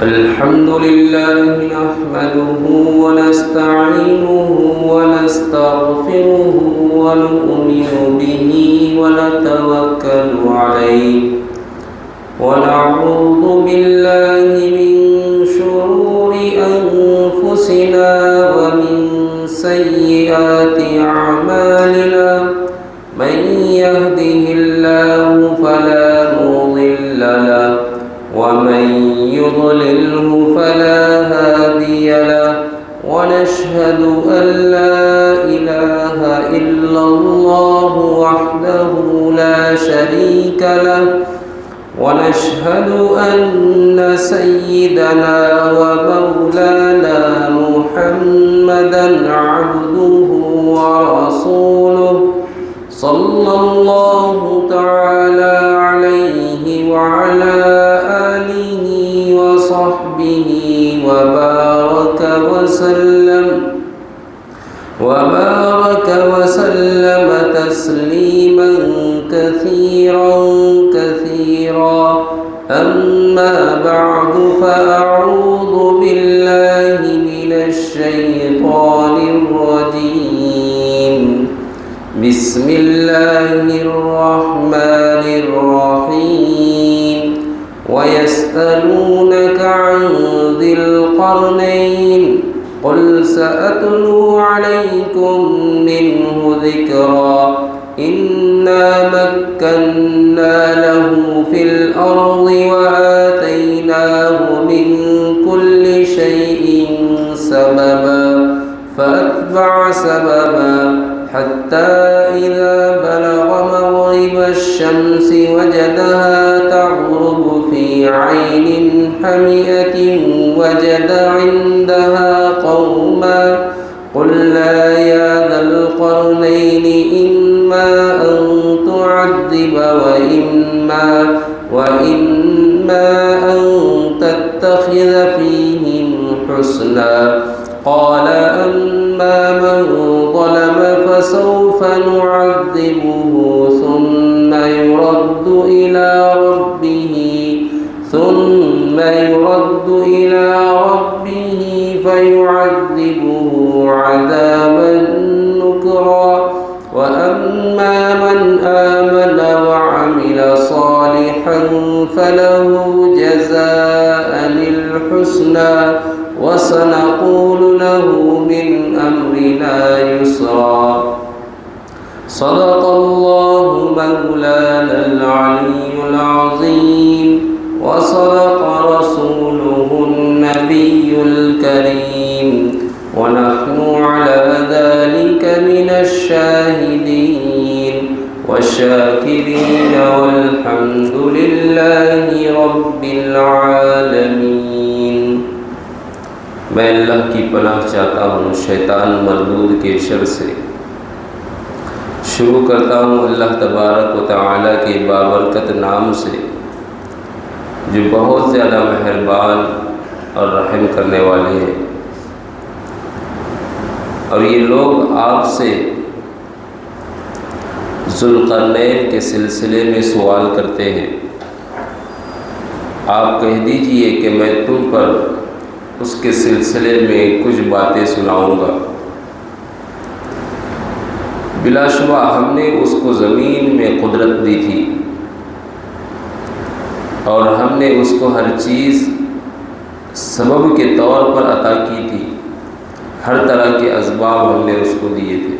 الحمد لله نحمده ونستعينه ونستغفره ونؤمن به ونتوكل عليه ونعوذ بالله من شرور أنفسنا ومن سيئات أعمالنا من يهده الله فلا مضل له ومن يضلله فلا هادي له ونشهد أن لا إله إلا الله وحده لا شريك له ونشهد أن سيدنا ومولانا محمدا عبده ورسوله صلى الله تعالى عليه وعلى آله وصحبه وبارك وسلم تسليما كثيرا أما بعد فأعوذ بالله من الشيطان الرجيم بسم الله الرحمن الرحيم ويسألونك عن ذي القرنين قل سأتلو عليكم منه ذكرا إنا مكنا له في الأرض وآتيناه من كل شيء سببا فأتبع سببا حتى إذا بلغ مغرب الشمس وجدها تغرب في عين حمئة وجد عندها قوما قلنا يا ذا القرنين إما أن تعذب وإما أن تتخذ فيهم حسنا قال أما من ظلم فسوف نعذبه ثم يرد إلى ربه فيعذبه عذابا نكرا وأما من آمن وعمل صالحا فله جزاء الحسنى وسنقول له من أمرنا يسرا صدق الله مولانا العلي العظيم وصدق رسوله النبي الكريم ونحن على ذلك من الشاهدين والشاكرين والحمد لله رب العالمين میں اللہ کی پناہ چاہتا ہوں شیطان مردود کے شر سے۔ شروع کرتا ہوں اللہ تبارک و تعالیٰ کے بابرکت نام سے جو بہت زیادہ مہربان اور رحم کرنے والے ہیں۔ اور یہ لوگ آپ سے ذوالقرنین کے سلسلے میں سوال کرتے ہیں، آپ کہہ دیجئے کہ میں تم پر اس کے سلسلے میں کچھ باتیں سناؤں گا۔ بلا شبہ ہم نے اس کو زمین میں قدرت دی تھی اور ہم نے اس کو ہر چیز سبب کے طور پر عطا کی تھی، ہر طرح کے اسباب ہم نے اس کو دیے تھے۔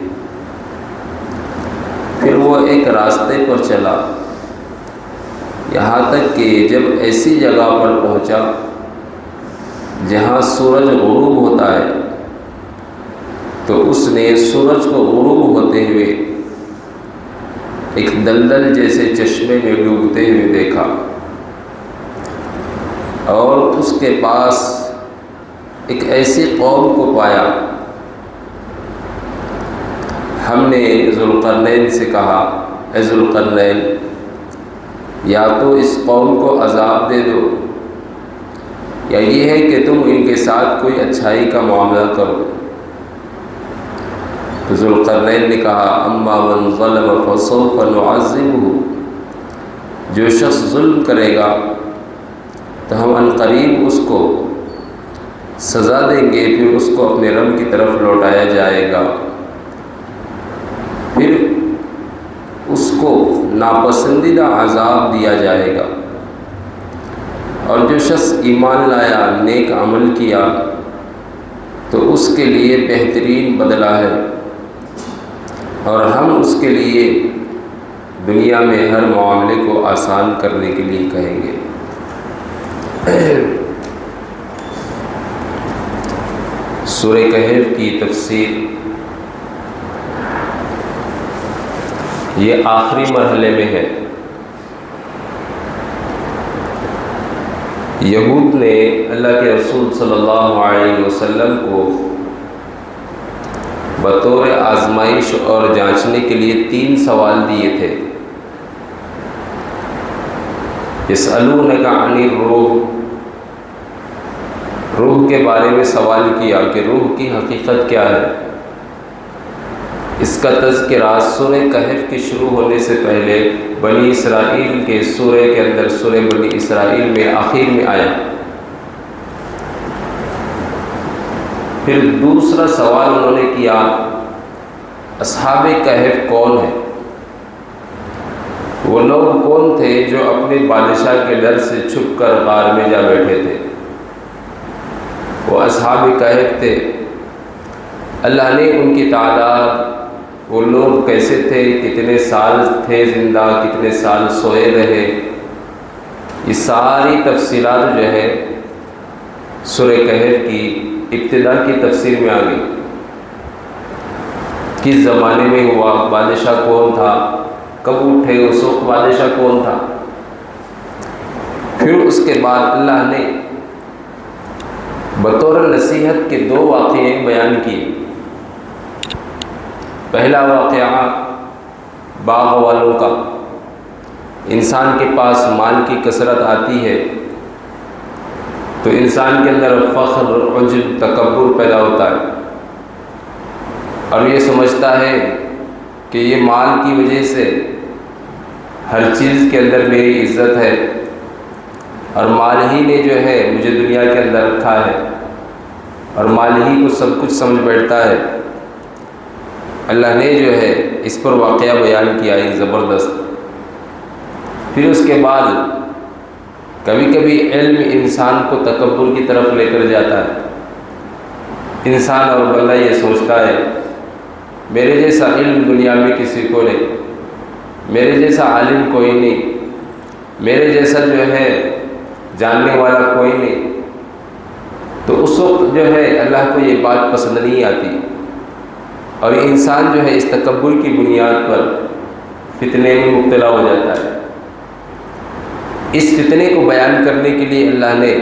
پھر وہ ایک راستے پر چلا یہاں تک کہ جب ایسی جگہ پر پہنچا جہاں سورج غروب ہوتا ہے تو اس نے سورج کو غروب ہوتے ہوئے ایک دلدل جیسے چشمے میں ڈوبتے ہوئے دیکھا اور اس کے پاس ایک ایسی قوم کو پایا۔ ہم نے ذوالقرنین سے کہا، اے ذوالقرنین یا تو اس قوم کو عذاب دے دو یا یہ ہے کہ تم ان کے ساتھ کوئی اچھائی کا معاملہ کرو۔ تو ذوالقرنین نے کہا اما من ظلم فسوف نعذبہ، جو شخص ظلم کرے گا تو تو ہم عنقریب اس کو سزا دیں گے، پھر اس کو اپنے رب کی طرف لوٹایا جائے گا، پھر اس کو ناپسندیدہ عذاب دیا جائے گا۔ اور جو شخص ایمان لایا، نیک عمل کیا، تو اس کے لیے بہترین بدلہ ہے، اور ہم اس کے لیے دنیا میں ہر معاملے کو آسان کرنے کے لیے کہیں گے۔ سورہ کہف کی تفسیر یہ آخری مرحلے میں ہے۔ یہود نے اللہ کے رسول صلی اللہ علیہ وسلم کو بطور آزمائش اور جانچنے کے لیے 3 سوال دیے تھے۔ یسألونک عن الروح، روح کے بارے میں سوال کیا کہ روح کی حقیقت کیا ہے۔ اس کا تذکرہ سورہ کہف کے شروع ہونے سے پہلے بنی اسرائیل کے سورہ کے اندر، سورہ بنی اسرائیل میں آخر میں آیا۔ پھر دوسرا سوال انہوں نے کیا، اصحاب کہف کون ہیں؟ وہ لوگ کون تھے جو اپنے بادشاہ کے ڈر سے چھپ کر غار میں جا بیٹھے تھے؟ وہ اصحاب کہف تھے۔ اللہ نے ان کی تعداد، وہ لوگ کیسے تھے، کتنے سال تھے زندہ، کتنے سال سوئے رہے، یہ ساری تفصیلات جو ہے سورہ کہف کی ابتدا کی تفسیر میں آ گئی۔ کس زمانے میں ہوا، بادشاہ کون تھا، کب اٹھے، اس وقت بادشاہ کون تھا۔ پھر اس کے بعد اللہ نے بطور نصیحت کے 2 واقعے بیان کیے۔ پہلا واقعہ باغ والوں کا۔ انسان کے پاس مال کی کثرت آتی ہے تو انسان کے اندر فخر، عجب، تکبر پیدا ہوتا ہے، اور یہ سمجھتا ہے کہ یہ مال کی وجہ سے ہر چیز کے اندر میری عزت ہے، اور مال ہی نے جو ہے مجھے دنیا کے اندر رکھا ہے، اور مال ہی کو سب کچھ سمجھ بیٹھتا ہے۔ اللہ نے جو ہے اس پر واقعہ بیان کیا ایک زبردست۔ پھر اس کے بعد کبھی کبھی علم انسان کو تکبر کی طرف لے کر جاتا ہے۔ انسان اور بندہ یہ سوچتا ہے میرے جیسا علم دنیا میں کسی کو نہیں، میرے جیسا عالم کوئی نہیں، میرے جیسا جو ہے جاننے والا کوئی نہیں۔ تو اس وقت جو ہے اللہ کو یہ بات پسند نہیں آتی، اور انسان جو ہے اس تکبر کی بنیاد پر فتنے میں مبتلا ہو جاتا ہے۔ اس فتنے کو بیان کرنے کے لیے اللہ نے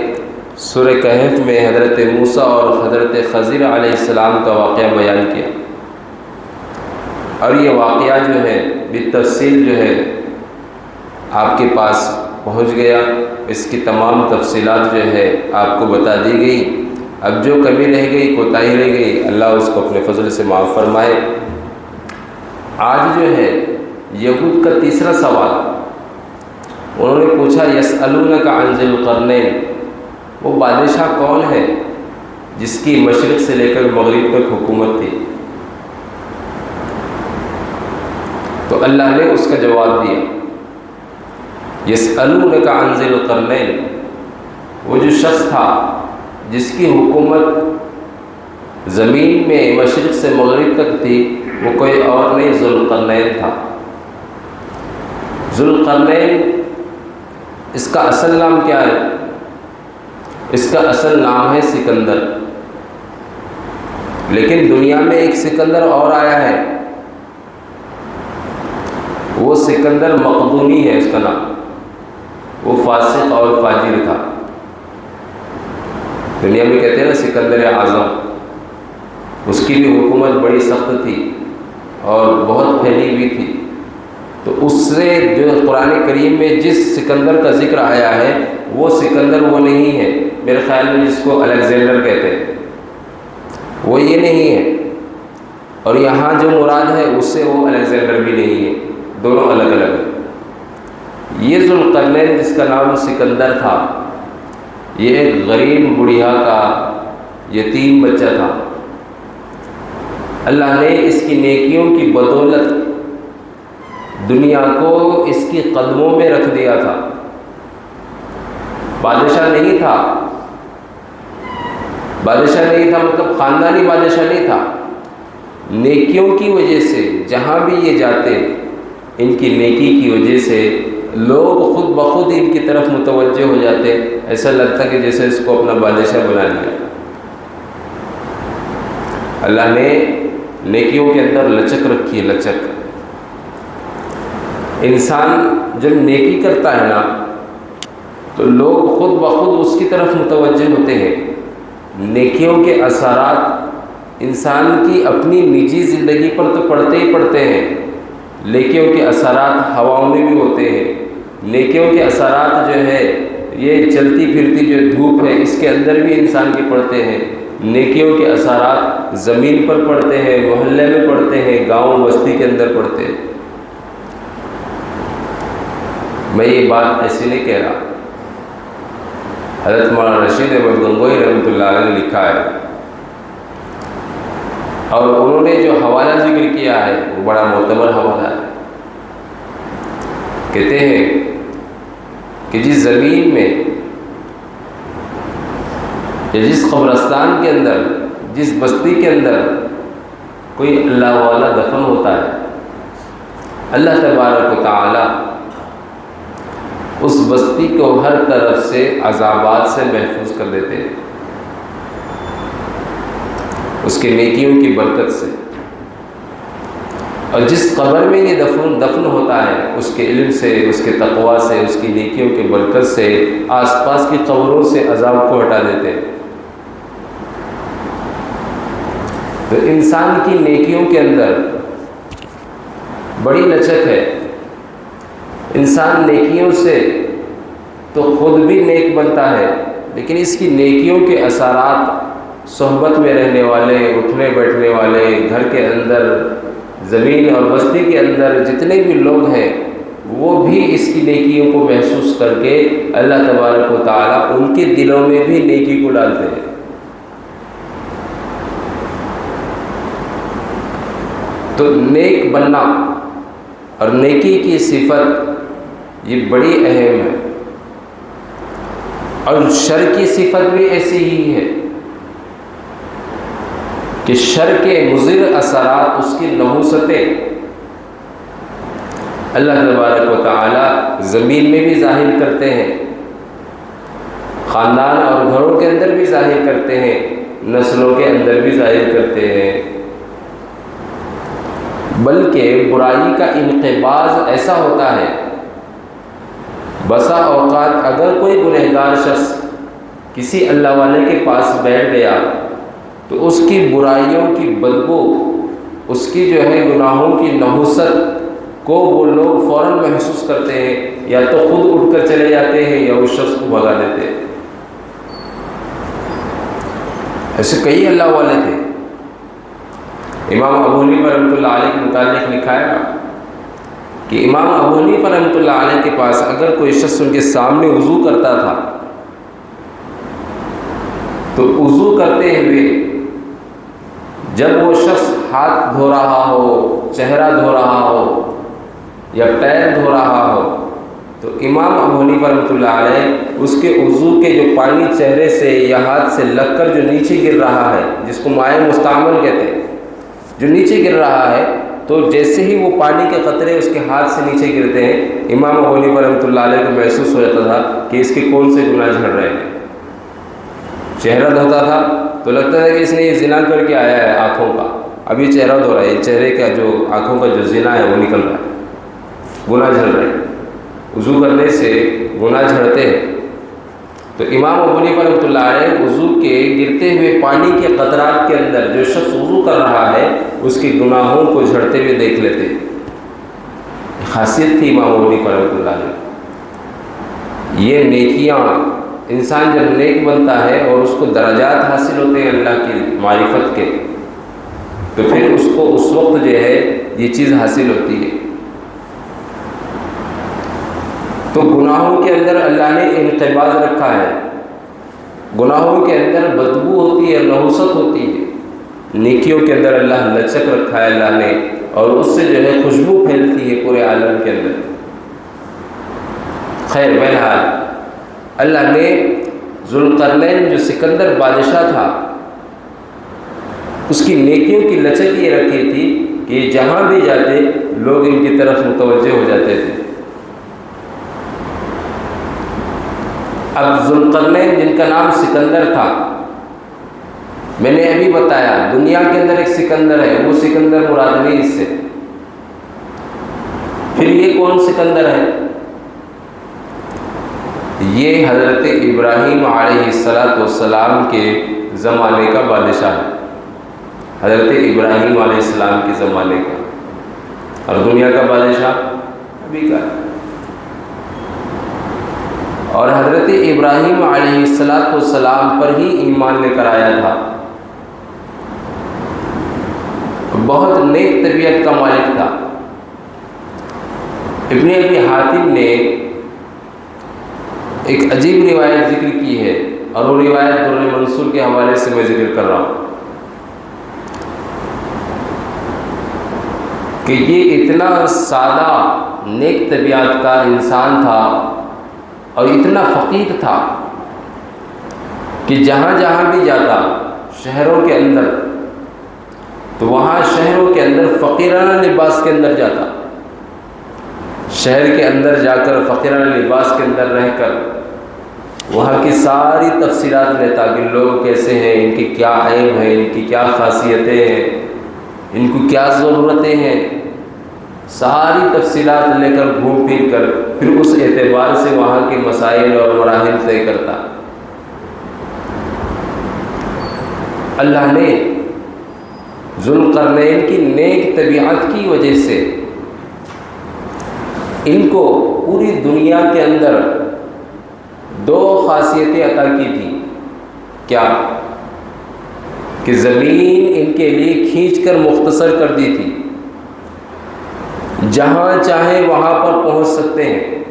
سورہ کہف میں حضرت موسیٰ اور حضرت خضر علیہ السلام کا واقعہ بیان کیا، اور یہ واقعہ جو ہے بالتفصیل جو ہے آپ کے پاس پہنچ گیا۔ اس کی تمام تفصیلات جو ہے آپ کو بتا دی گئی۔ اب جو کمی رہ گئی، کوتاہی رہ گئی، اللہ اس کو اپنے فضل سے معاف فرمائے۔ آج جو ہے یہود کا تیسرا سوال، انہوں نے پوچھا یسألونک عن ذی القرنین، وہ بادشاہ کون ہے جس کی مشرق سے لے کر مغرب تک حکومت تھی؟ تو اللہ نے اس کا جواب دیا، یسألونک عن ذی القرنین، وہ جو شخص تھا جس کی حکومت زمین میں مشرق سے مغرب تک تھی، وہ کوئی اور نہیں، ذوالقرنین تھا۔ ذوالقرنین، اس کا اصل نام کیا ہے؟ اس کا اصل نام ہے سکندر، لیکن دنیا میں ایک سکندر اور آیا ہے، وہ سکندر مقدونی ہے اس کا نام، وہ فاسق اور فاجر تھا۔ دنیا میں کہتے ہیں نا سکندر اعظم، اس کی بھی حکومت بڑی سخت تھی اور بہت پھیلی ہوئی تھی۔ تو اس سے جو قرآن کریم میں جس سکندر کا ذکر آیا ہے وہ سکندر وہ نہیں ہے، میرے خیال میں جس کو الیگزینڈر کہتے ہیں وہ یہ نہیں ہے، اور یہاں جو مراد ہے اس سے وہ الیگزینڈر بھی نہیں ہے، دونوں الگ الگ ہیں۔ یہ ذوالقرنین جس کا نام سکندر تھا، یہ ایک غریب بڑھیا کا یتیم بچہ تھا، اللہ نے اس کی نیکیوں کی بدولت دنیا کو اس کی قدموں میں رکھ دیا تھا۔ بادشاہ نہیں تھا، مطلب خاندانی بادشاہ نہیں تھا، نیکیوں کی وجہ سے جہاں بھی یہ جاتے ان کی نیکی کی وجہ سے لوگ خود بخود ان کی طرف متوجہ ہو جاتے، ایسا لگتا کہ جیسے اس کو اپنا بادشاہ بنا لیا۔ اللہ نے نیکیوں کے اندر لچک رکھی ہے، لچک۔ انسان جب نیکی کرتا ہے نا تو لوگ خود بخود اس کی طرف متوجہ ہوتے ہیں۔ نیکیوں کے اثرات انسان کی اپنی نجی زندگی پر تو پڑتے ہی پڑتے ہیں، نیکیوں کے اثرات ہواؤں میں بھی ہوتے ہیں۔ نیکیوں کے اثرات جو ہے یہ چلتی پھرتی جو دھوپ ہے اس کے اندر بھی انسان کے پڑتے ہیں۔ نیکیوں کے اثرات زمین پر پڑتے ہیں، محلے میں پڑتے ہیں، گاؤں بستی کے اندر پڑتے ہیں۔ میں یہ بات ایسے نہیں کہہ رہا، حضرت مولانا رشید احمد گنگوئی رحمۃ اللہ علیہ نے لکھا ہے، اور انہوں نے جو حوالہ ذکر کیا ہے وہ بڑا معتبر حوالہ ہے۔ کہتے ہیں کہ جس زمین میں یا جس قبرستان کے اندر، جس بستی کے اندر کوئی اللہ والا دفن ہوتا ہے، اللہ تبارک و تعالی اس بستی کو ہر طرف سے عذابات سے محفوظ کر دیتے ہیں، اس کے نیکیوں کی برکت سے۔ اور جس قبر میں یہ دفن ہوتا ہے اس کے علم سے، اس کے تقویٰ سے، اس کی نیکیوں کی برکت سے آس پاس کی قبروں سے عذاب کو ہٹا دیتے ہیں۔ تو انسان کی نیکیوں کے اندر بڑی لچک ہے۔ انسان نیکیوں سے تو خود بھی نیک بنتا ہے، لیکن اس کی نیکیوں کے اثرات صحبت میں رہنے والے، اٹھنے بیٹھنے والے، گھر کے اندر، زمین اور بستی کے اندر جتنے بھی لوگ ہیں وہ بھی اس کی نیکیوں کو محسوس کر کے اللہ تبارک و تعالیٰ ان کے دلوں میں بھی نیکی کو ڈالتے ہیں۔ تو نیک بننا اور نیکی کی صفت یہ بڑی اہم ہے، اور شر کی صفت بھی ایسی ہی ہے کہ شر کے مضر اثرات، اس کی نحوستیں اللہ تبارک و تعالی زمین میں بھی ظاہر کرتے ہیں، خاندان اور گھروں کے اندر بھی ظاہر کرتے ہیں، نسلوں کے اندر بھی ظاہر کرتے ہیں۔ بلکہ برائی کا انقباض ایسا ہوتا ہے، بسا اوقات اگر کوئی گنہگار شخص کسی اللہ والے کے پاس بیٹھ گیا تو اس کی برائیوں کی بدبو، اس کی جو ہے گناہوں کی نحوست کو وہ لوگ فوراً محسوس کرتے ہیں، یا تو خود اٹھ کر چلے جاتے ہیں یا اس شخص کو بھگا دیتے ہیں۔ ایسے کئی اللہ والے تھے۔ امام ابو حنیفہ رحمۃ اللہ علیہ کے متعلق لکھا ہے کہ امام ابو حنیفہ رحمۃ اللہ علیہ کے پاس اگر کوئی شخص ان کے سامنے وضو کرتا تھا تو وضو کرتے ہوئے جب وہ شخص ہاتھ دھو رہا ہو، چہرہ دھو رہا ہو یا پیر دھو رہا ہو تو امام ابو حنیفہ رحمۃ اللہ علیہ اس کے وضو کے جو پانی چہرے سے یا ہاتھ سے لگ کر جو نیچے گر رہا ہے، جس کو مائع مستعمل کہتے ہیں، جو نیچے گر رہا ہے، تو جیسے ہی وہ پانی کے قطرے اس کے ہاتھ سے نیچے گرتے ہیں، امام ابو حنیفہ رحمۃ اللہ علیہ کو محسوس ہو جاتا تھا کہ اس کے کون سے گناہ جھڑ رہے ہیں۔ چہرہ دھوتا تھا تو لگتا تھا کہ اس نے یہ زنا کر کے آیا ہے آنکھوں کا، اب یہ چہرہ دھو رہا ہے، یہ چہرے کا جو آنکھوں کا جو زنا ہے وہ نکل رہا ہے، گناہ جھڑ رہے ہیں۔ وضو کرنے سے گناہ جھڑتے ہیں۔ تو امام ابو حنیفہ رحمۃ اللہ علیہ وضو کے گرتے ہوئے پانی کے قطرات کے اندر جو شخص وضو کر رہا ہے اس کے گناہوں کو جھڑتے ہوئے دیکھ لیتے۔ خاصیت تھی امام ابو حنیفہ رحمۃ اللہ علیہ۔ یہ نیکیاں، انسان جب نیک بنتا ہے اور اس کو درجات حاصل ہوتے ہیں اللہ کی معرفت کے، تو پھر اس کو اس وقت جو ہے یہ چیز حاصل ہوتی ہے۔ تو گناہوں کے اندر اللہ نے انقباض رکھا ہے، گناہوں کے اندر بدبو ہوتی ہے، نحوست ہوتی ہے، نیکیوں کے اندر اللہ لچک رکھا ہے اللہ نے، اور اس سے جو ہے خوشبو پھیلتی ہے پورے عالم کے اندر۔ خیر بہرحال اللہ نے ذوالقرنین جو سکندر بادشاہ تھا اس کی نیکیوں کی لچک یہ رکھی تھی کہ یہ جہاں بھی جاتے لوگ ان کی طرف متوجہ ہو جاتے تھے۔ اب ذوالقرنین جن کا نام سکندر تھا، میں نے ابھی بتایا دنیا کے اندر ایک سکندر ہے، وہ سکندر مراد نہیں اس سے۔ پھر یہ کون سکندر ہے؟ یہ حضرت ابراہیم علیہ السلام کے زمانے کا بادشاہ ہے، حضرت ابراہیم علیہ السلام کے زمانے کا، اور دنیا کا بادشاہ ابھی کا۔ اور حضرت ابراہیم علیہ السلام پر ہی ایمان لے کر آیا تھا، بہت نیک طبیعت کا مالک تھا۔ ابن ابی حاتم نے ایک عجیب روایت ذکر کی ہے، اور وہ روایت در منصور کے حوالے سے میں ذکر کر رہا ہوں کہ یہ اتنا سادہ نیک طبیعت کا انسان تھا اور اتنا فقیر تھا کہ جہاں جہاں بھی جاتا شہروں کے اندر، تو وہاں شہروں کے اندر فقیرانہ لباس کے اندر جاتا، شہر کے اندر جا کر فقیرانہ لباس کے اندر رہ کر وہاں کی ساری تفصیلات لیتا کہ لوگ کیسے ہیں، ان کی کیا عیب ہے، ان کی کیا خاصیتیں ہیں، ان کو کیا ضرورتیں ہیں، ساری تفصیلات لے کر گھوم پھر کر پھر اس اعتبار سے وہاں کے مسائل اور مراحل طے کرتا۔ اللہ نے ذوالقرنین کی نیک طبیعت کی وجہ سے ان کو پوری دنیا کے اندر دو خاصیتیں عطا کی تھی۔ کیا؟ کہ زمین ان کے لیے کھینچ کر مختصر کر دی تھی، جہاں چاہے وہاں پر پہنچ سکتے ہیں۔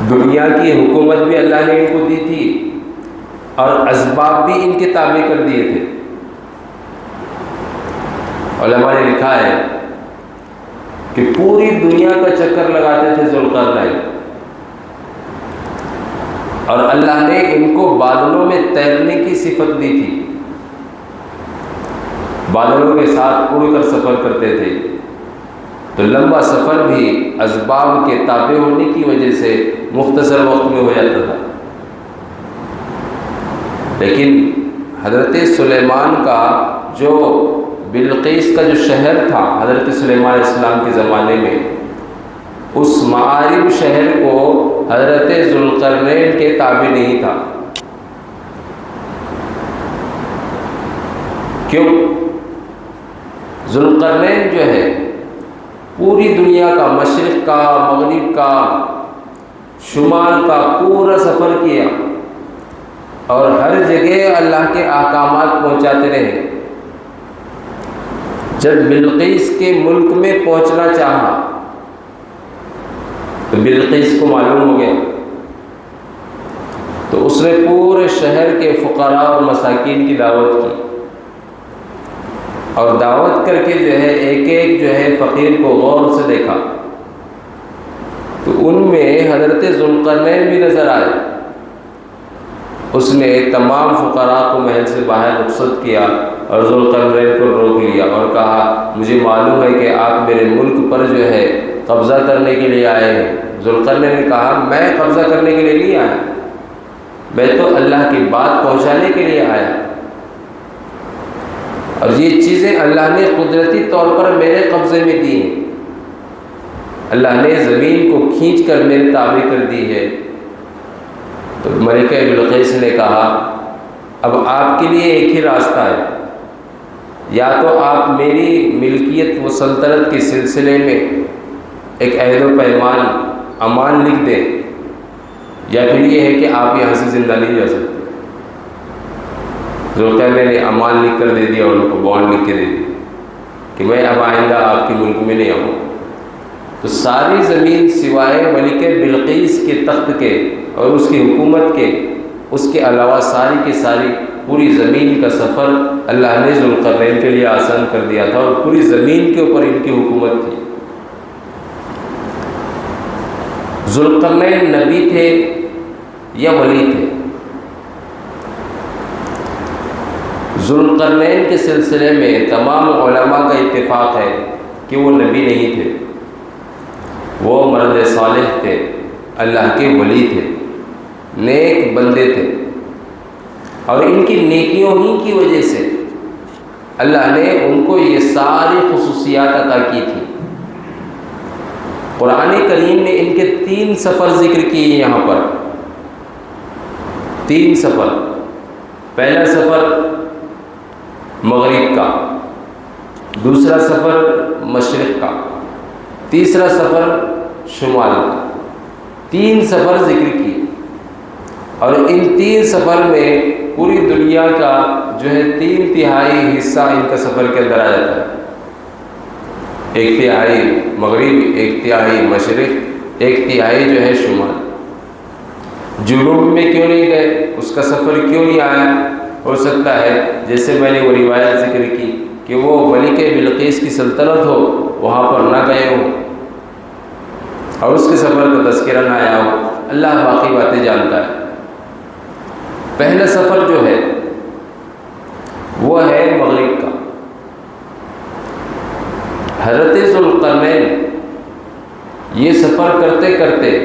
دنیا کی حکومت بھی اللہ نے ان کو دی تھی اور اسباب بھی ان کے تابع کر دیے تھے۔ علماء نے لکھا ہے کہ پوری دنیا کا چکر لگاتے تھے ذوالقرنین، اور اللہ نے ان کو بادلوں میں تیرنے کی صفت دی تھی، بادلوں کے ساتھ اڑ کر سفر کرتے تھے، تو لمبا سفر بھی اسباب کے تابع ہونے کی وجہ سے مختصر وقت میں ہو جاتا تھا۔ لیکن حضرت سلیمان کا جو بلقیس کا جو شہر تھا حضرت سلیمان علیہ السلام کے زمانے میں، اس معارب شہر کو حضرت ذوالقرنین کے تابع نہیں تھا۔ کیوں؟ ذوالقرنین جو ہے پوری دنیا کا، مشرق کا، مغرب کا، شمال کا پورا سفر کیا اور ہر جگہ اللہ کے احکامات پہنچاتے رہے۔ جب بلقیس کے ملک میں پہنچنا چاہا تو بلقیس کو معلوم ہو گیا، تو اس نے پورے شہر کے فقراء اور مساکین کی دعوت کی، اور دعوت کر کے جو ہے ایک ایک جو ہے فقیر کو غور سے دیکھا، تو ان میں حضرت ذوالقرنین بھی نظر آئے۔ اس نے تمام فقراء کو محل سے باہر رخصت کیا اور ذوالقرنین کو روک لیا اور کہا مجھے معلوم ہے کہ آپ میرے ملک پر جو ہے قبضہ کرنے کے لیے آئے ہیں۔ ذوالقرنین نے کہا میں قبضہ کرنے کے لیے نہیں آیا، میں تو اللہ کی بات پہنچانے کے لیے آیا، اور یہ چیزیں اللہ نے قدرتی طور پر میرے قبضے میں دی ہیں، اللہ نے زمین کو کھینچ کر میرے تابع کر دی ہے۔ تو ملکہ بلقیس نے کہا اب آپ کے لیے ایک ہی راستہ ہے، یا تو آپ میری ملکیت و سلطنت کے سلسلے میں ایک عہد و پیمان امان لکھ دیں، یا پھر یہ ہے کہ آپ یہاں سے زندہ نہیں جا سکتے۔ ذوالقرنین نے امان لکھ کر دے دیا، ان کو بانڈ لکھ کے دے دیا کہ میں اب آئندہ آپ کے ملک میں نہیں آؤں۔ تو ساری زمین سوائے ملکہ بلقیس کے تخت کے اور اس کی حکومت کے اس کے علاوہ ساری کی ساری پوری زمین کا سفر اللہ نے ذوالقرنین کے لیے آسان کر دیا تھا، اور پوری زمین کے اوپر ان کی حکومت تھی۔ ذوالقرنین نبی تھے یا ولی تھے؟ ذوالقرنین کے سلسلے میں تمام علماء کا اتفاق ہے کہ وہ نبی نہیں تھے، وہ مرد صالح تھے، اللہ کے ولی تھے، نیک بندے تھے، اور ان کی نیکیوں ہی کی وجہ سے اللہ نے ان کو یہ ساری خصوصیات عطا کی تھی۔ قرآن کریم نے ان کے 3 سفر ذکر کیے یہاں پر، 3 سفر۔ پہلا سفر مغرب کا، دوسرا سفر مشرق کا، تیسرا سفر شمال کا، 3 سفر ذکر کیے، اور ان 3 سفر میں پوری دنیا کا جو ہے 3/3 حصہ ان کا سفر کے اندر آ جاتا ہے۔ 1/3 مغرب، 1/3 مشرق، 1/3 جو ہے شمال۔ جنوب میں کیوں نہیں گئے، اس کا سفر کیوں نہیں آیا؟ ہو سکتا ہے جیسے میں نے وہ روایت ذکر کی کہ وہ ملکہ بلقیس کی سلطنت ہو، وہاں پر نہ گئے ہو اور اس کے سفر کا تذکرہ نہ آیا ہو، اللہ باقی باتیں جانتا ہے۔ پہلا سفر جو ہے وہ ہے مغرب کا۔ حضرت ذوالقرنین یہ سفر کرتے کرتے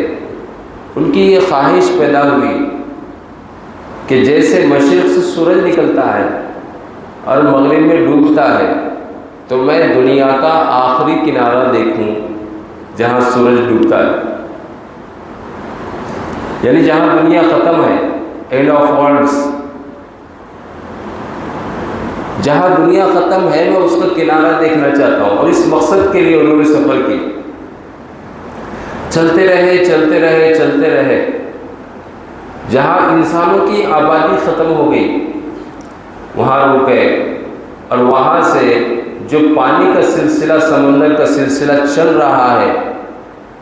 ان کی یہ خواہش پیدا ہوئی کہ جیسے مشرق سے سورج نکلتا ہے اور مغرب میں ڈوبتا ہے، تو میں دنیا کا آخری کنارہ دیکھوں جہاں سورج ڈوبتا ہے، یعنی جہاں دنیا ختم ہے، اینڈ آف ورلڈس، جہاں دنیا ختم ہے میں اس کا کنارہ دیکھنا چاہتا ہوں، اور اس مقصد کے لیے انہوں نے سفر کی۔ چلتے رہے چلتے رہے چلتے رہے، جہاں انسانوں کی آبادی ختم ہو گئی وہاں رکے، اور وہاں سے جو پانی کا سلسلہ، سمندر کا سلسلہ چل رہا ہے،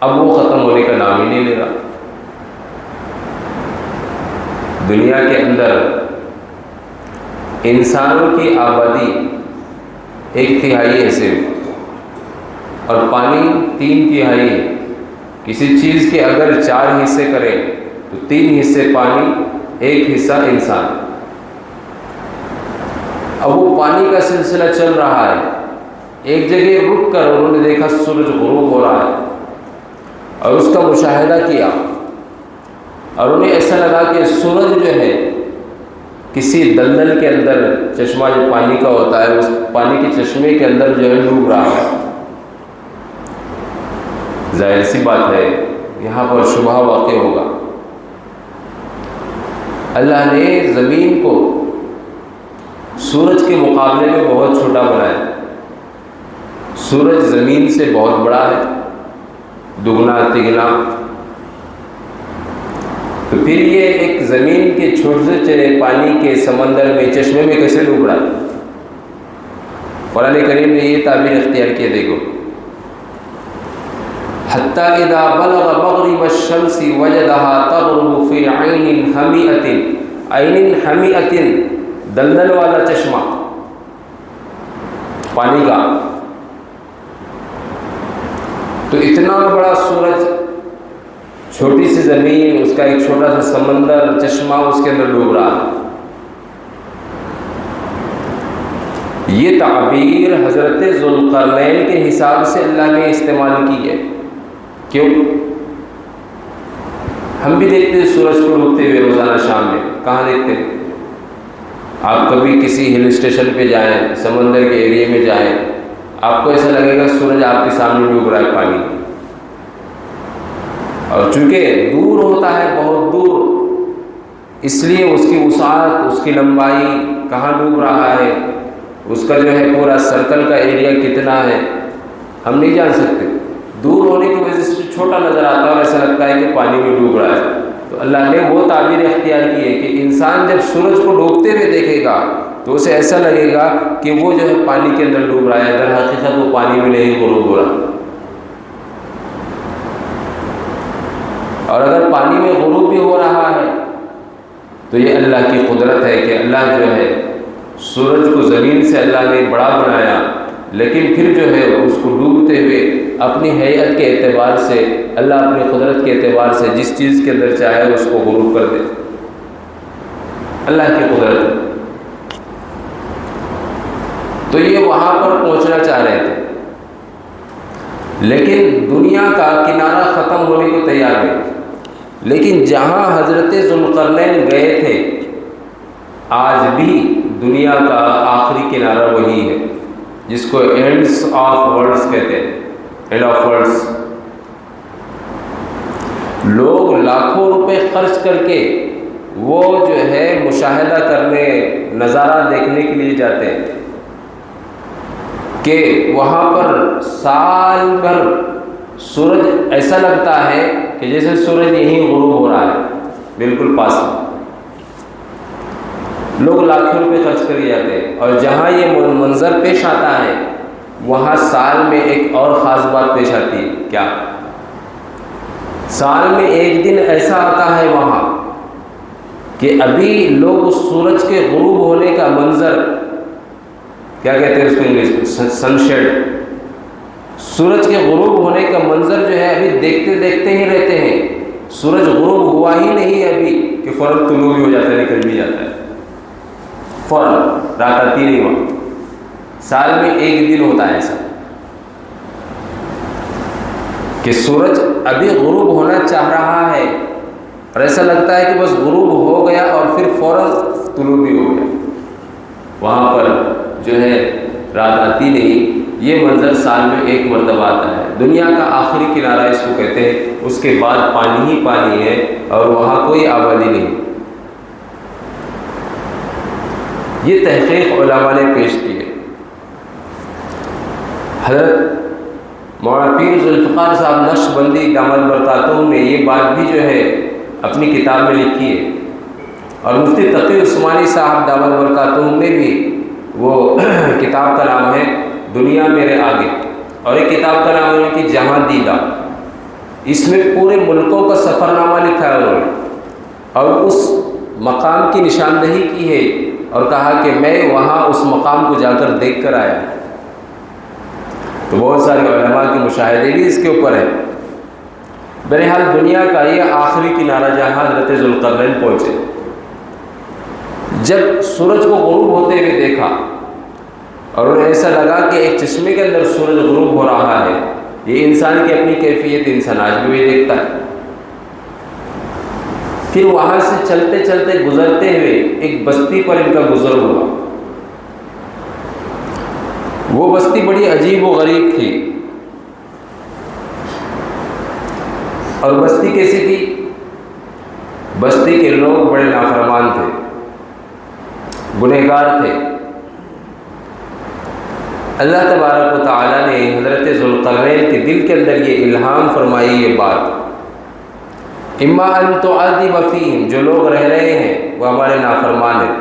اب وہ ختم ہونے کا نام ہی نہیں لے رہا۔ دنیا کے اندر انسانوں کی آبادی 1/3 ہے صرف، اور پانی 3/3 ہے۔ کسی چیز کے اگر 4 حصے کریں تو 3 حصے پانی، 1 حصہ انسان۔ اب وہ پانی کا سلسلہ چل رہا ہے، ایک جگہ رک کر انہوں نے دیکھا سورج غروب ہو رہا ہے، اور اس کا مشاہدہ کیا، اور انہیں ایسا لگا کہ سورج جو ہے کسی دلدل کے اندر، چشمہ جو پانی کا ہوتا ہے، اس پانی کے چشمے کے اندر جو ہے ڈوب رہا ہے۔ ظاہر سی بات ہے یہاں پر شبہ واقع ہوگا۔ اللہ نے زمین کو سورج کے مقابلے میں بہت چھوٹا بنایا۔ سورج زمین سے بہت بڑا ہے، دگنا تگنا، تو پھر یہ ایک زمین کے چھوٹے سے چلے پانی کے سمندر میں، چشمے میں کیسے ڈوب رہا ہے؟ قرآن کریم نے یہ تعبیر اختیار کیا، دیکھو، حتی اذا بلغ مغرب الشمس وجدها تغرب فی عین حمیئۃ، عین حمیئۃ دلدل والا چشمہ پانی کا، تو اتنا بڑا سورج، چھوٹی سی زمین، اس کا ایک چھوٹا سا سمندر، چشمہ اس کے اندر ڈوب رہا ہے۔ یہ تعبیر حضرت ذوالقرنین کے حساب سے اللہ نے استعمال کی ہے۔ کیوں؟ ہم بھی دیکھتے ہیں سورج کو ڈوبتے ہوئے روزانہ شام میں، کہاں دیکھتے ہیں؟ آپ کبھی کسی ہل اسٹیشن پہ جائیں، سمندر کے ایریے میں جائیں، آپ کو ایسا لگے گا سورج آپ کے سامنے ڈوب رہا ہے پانی، اور چونکہ دور ہوتا ہے، بہت دور، اس لیے اس کی وسعت، اس کی لمبائی، کہاں ڈوب رہا ہے، اس کا جو ہے پورا سرکل کا ایریا کتنا ہے، ہم نہیں جان سکتے۔ دور ہونے کی وجہ سے چھوٹا نظر آتا ہے اور ایسا لگتا ہے کہ پانی میں ڈوب رہا ہے۔ تو اللہ نے وہ تعبیر اختیار کی ہے کہ انسان جب سورج کو ڈوبتے ہوئے دیکھے گا تو اسے ایسا لگے گا کہ وہ جو ہے پانی کے اندر ڈوب رہا ہے، در حقیقت وہ پانی میں نہیں غروب ہو رہا۔ اور اگر پانی میں غروب بھی ہو رہا ہے تو یہ اللہ کی قدرت ہے کہ اللہ جو ہے سورج کو زمین سے اللہ نے بڑا بنایا، لیکن پھر جو ہے اس کو ڈوبتے ہوئے اپنی حیت کے اعتبار سے اللہ اپنی قدرت کے اعتبار سے جس چیز کے اندر چاہے اس کو غروب کر دے۔ اللہ کی قدرت ہے۔ تو یہ وہاں پر پہنچنا چاہ رہے تھے، لیکن دنیا کا کنارہ ختم ہونے کو تیار نہیں۔ لیکن جہاں حضرت ذوالقرنین گئے تھے، آج بھی دنیا کا آخری کنارہ وہی ہے، جس کو اینڈس آف ورلڈز کہتے ہیں، اینڈ آف ورلڈز۔ لوگ لاکھوں روپے خرچ کر کے وہ جو ہے مشاہدہ کرنے، نظارہ دیکھنے کے لیے جاتے ہیں کہ وہاں پر سال بھر سورج ایسا لگتا ہے کہ جیسے سورج یہیں غروب ہو رہا ہے، بالکل پاس میں۔ لوگ لاکھوں روپے خرچ کر جاتے ہیں، اور جہاں یہ منظر پیش آتا ہے وہاں سال میں ایک اور خاص بات پیش آتی ہے۔ کیا؟ سال میں ایک دن ایسا آتا ہے وہاں کہ ابھی لوگ اس سورج کے غروب ہونے کا منظر، کیا کہتے ہیں اس کو انگلش میں، سن شیڈ، سورج کے غروب ہونے کا منظر جو ہے ابھی دیکھتے دیکھتے ہی رہتے ہیں۔ سورج غروب ہوا ہی نہیں ہے ابھی کہ فوراً طلوع بھی ہو جاتا ہے، نکل بھی جاتا ہے، فوراً رات آتی نہیں وہاں۔ سال میں ایک دن ہوتا ہے ایسا کہ سورج ابھی غروب ہونا چاہ رہا ہے، اور ایسا لگتا ہے کہ بس غروب ہو گیا اور پھر فوراً طلوع بھی ہو گیا، وہاں پر جو ہے رات آتی نہیں۔ یہ منظر سال میں ایک مرتبہ آتا ہے۔ دنیا کا آخری کنارہ اس کو کہتے ہیں، اس کے بعد پانی ہی پانی ہے اور وہاں کوئی آبادی نہیں۔ یہ تحقیق علماء نے پیش کی ہے۔ حضرت مولانا پیر ذوالفقار صاحب نقشبندی دامت برکاتہ نے یہ بات بھی جو ہے اپنی کتاب میں لکھی ہے، اور مفتی تقی عثمانی صاحب دامت برکاتہ نے بھی، وہ کتاب کا نام ہے دنیا میرے آگے، اور ایک کتاب کا نام ہے ان کی جہاں دیدہ۔ اس میں پورے ملکوں کا سفر نامہ لکھا ہے انہوں نے، اور اس مقام کی نشاندہی کی ہے، اور کہا کہ میں وہاں اس مقام کو جا کر دیکھ کر آیا۔ تو بہت سارے علماء کے مشاہدے بھی اس کے اوپر ہیں۔ بہرحال دنیا کا یہ آخری کنارہ جہاں حضرت ذوالقرنین پہنچے، جب سورج کو غروب ہوتے ہوئے دیکھا اور انہیں ایسا لگا کہ ایک چشمے کے اندر سورج غروب ہو رہا ہے، یہ انسان کی اپنی کیفیت، انسان آج بھی وہی دیکھتا ہے۔ پھر وہاں سے چلتے چلتے گزرتے ہوئے ایک بستی پر ان کا گزر ہوا۔ وہ بستی بڑی عجیب و غریب تھی، اور بستی کیسی تھی؟ بستی کے لوگ بڑے نافرمان تھے، گنہگار تھے۔ اللہ تبارک و تعالیٰ نے حضرت ذوالقرنین کے دل کے اندر یہ الہام فرمائی، یہ بات، اما ان تعذب فیہم، جو لوگ رہ رہے ہیں وہ ہمارے نافرمان ہیں،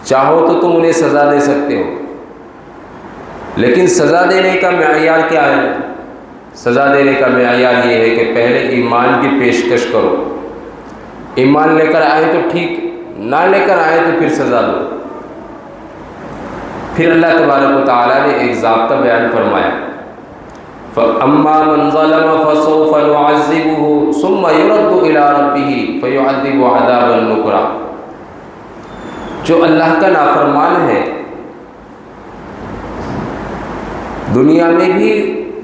چاہو تو تم انہیں سزا دے سکتے ہو، لیکن سزا دینے کا معیار کیا ہے؟ سزا دینے کا معیار یہ ہے کہ پہلے ایمان کی پیشکش کرو، ایمان لے کر آئے تو ٹھیک، نہ لے کر آئے تو پھر سزا دو۔ پھر اللہ تبارک و تعالیٰ نے ایک ضابطہ بیان فرمایا، فَأَمَّا مَنْ ظَلَمَ فَسَوْفَ نُعَذِّبُهُ ثُمَّ يُرَدُّ إِلَىٰ رَبِّهِ فَيُعَذِّبُهُ عَذَابًا نُكْرًا۔ جو اللہ کا نافرمان ہے، دنیا میں بھی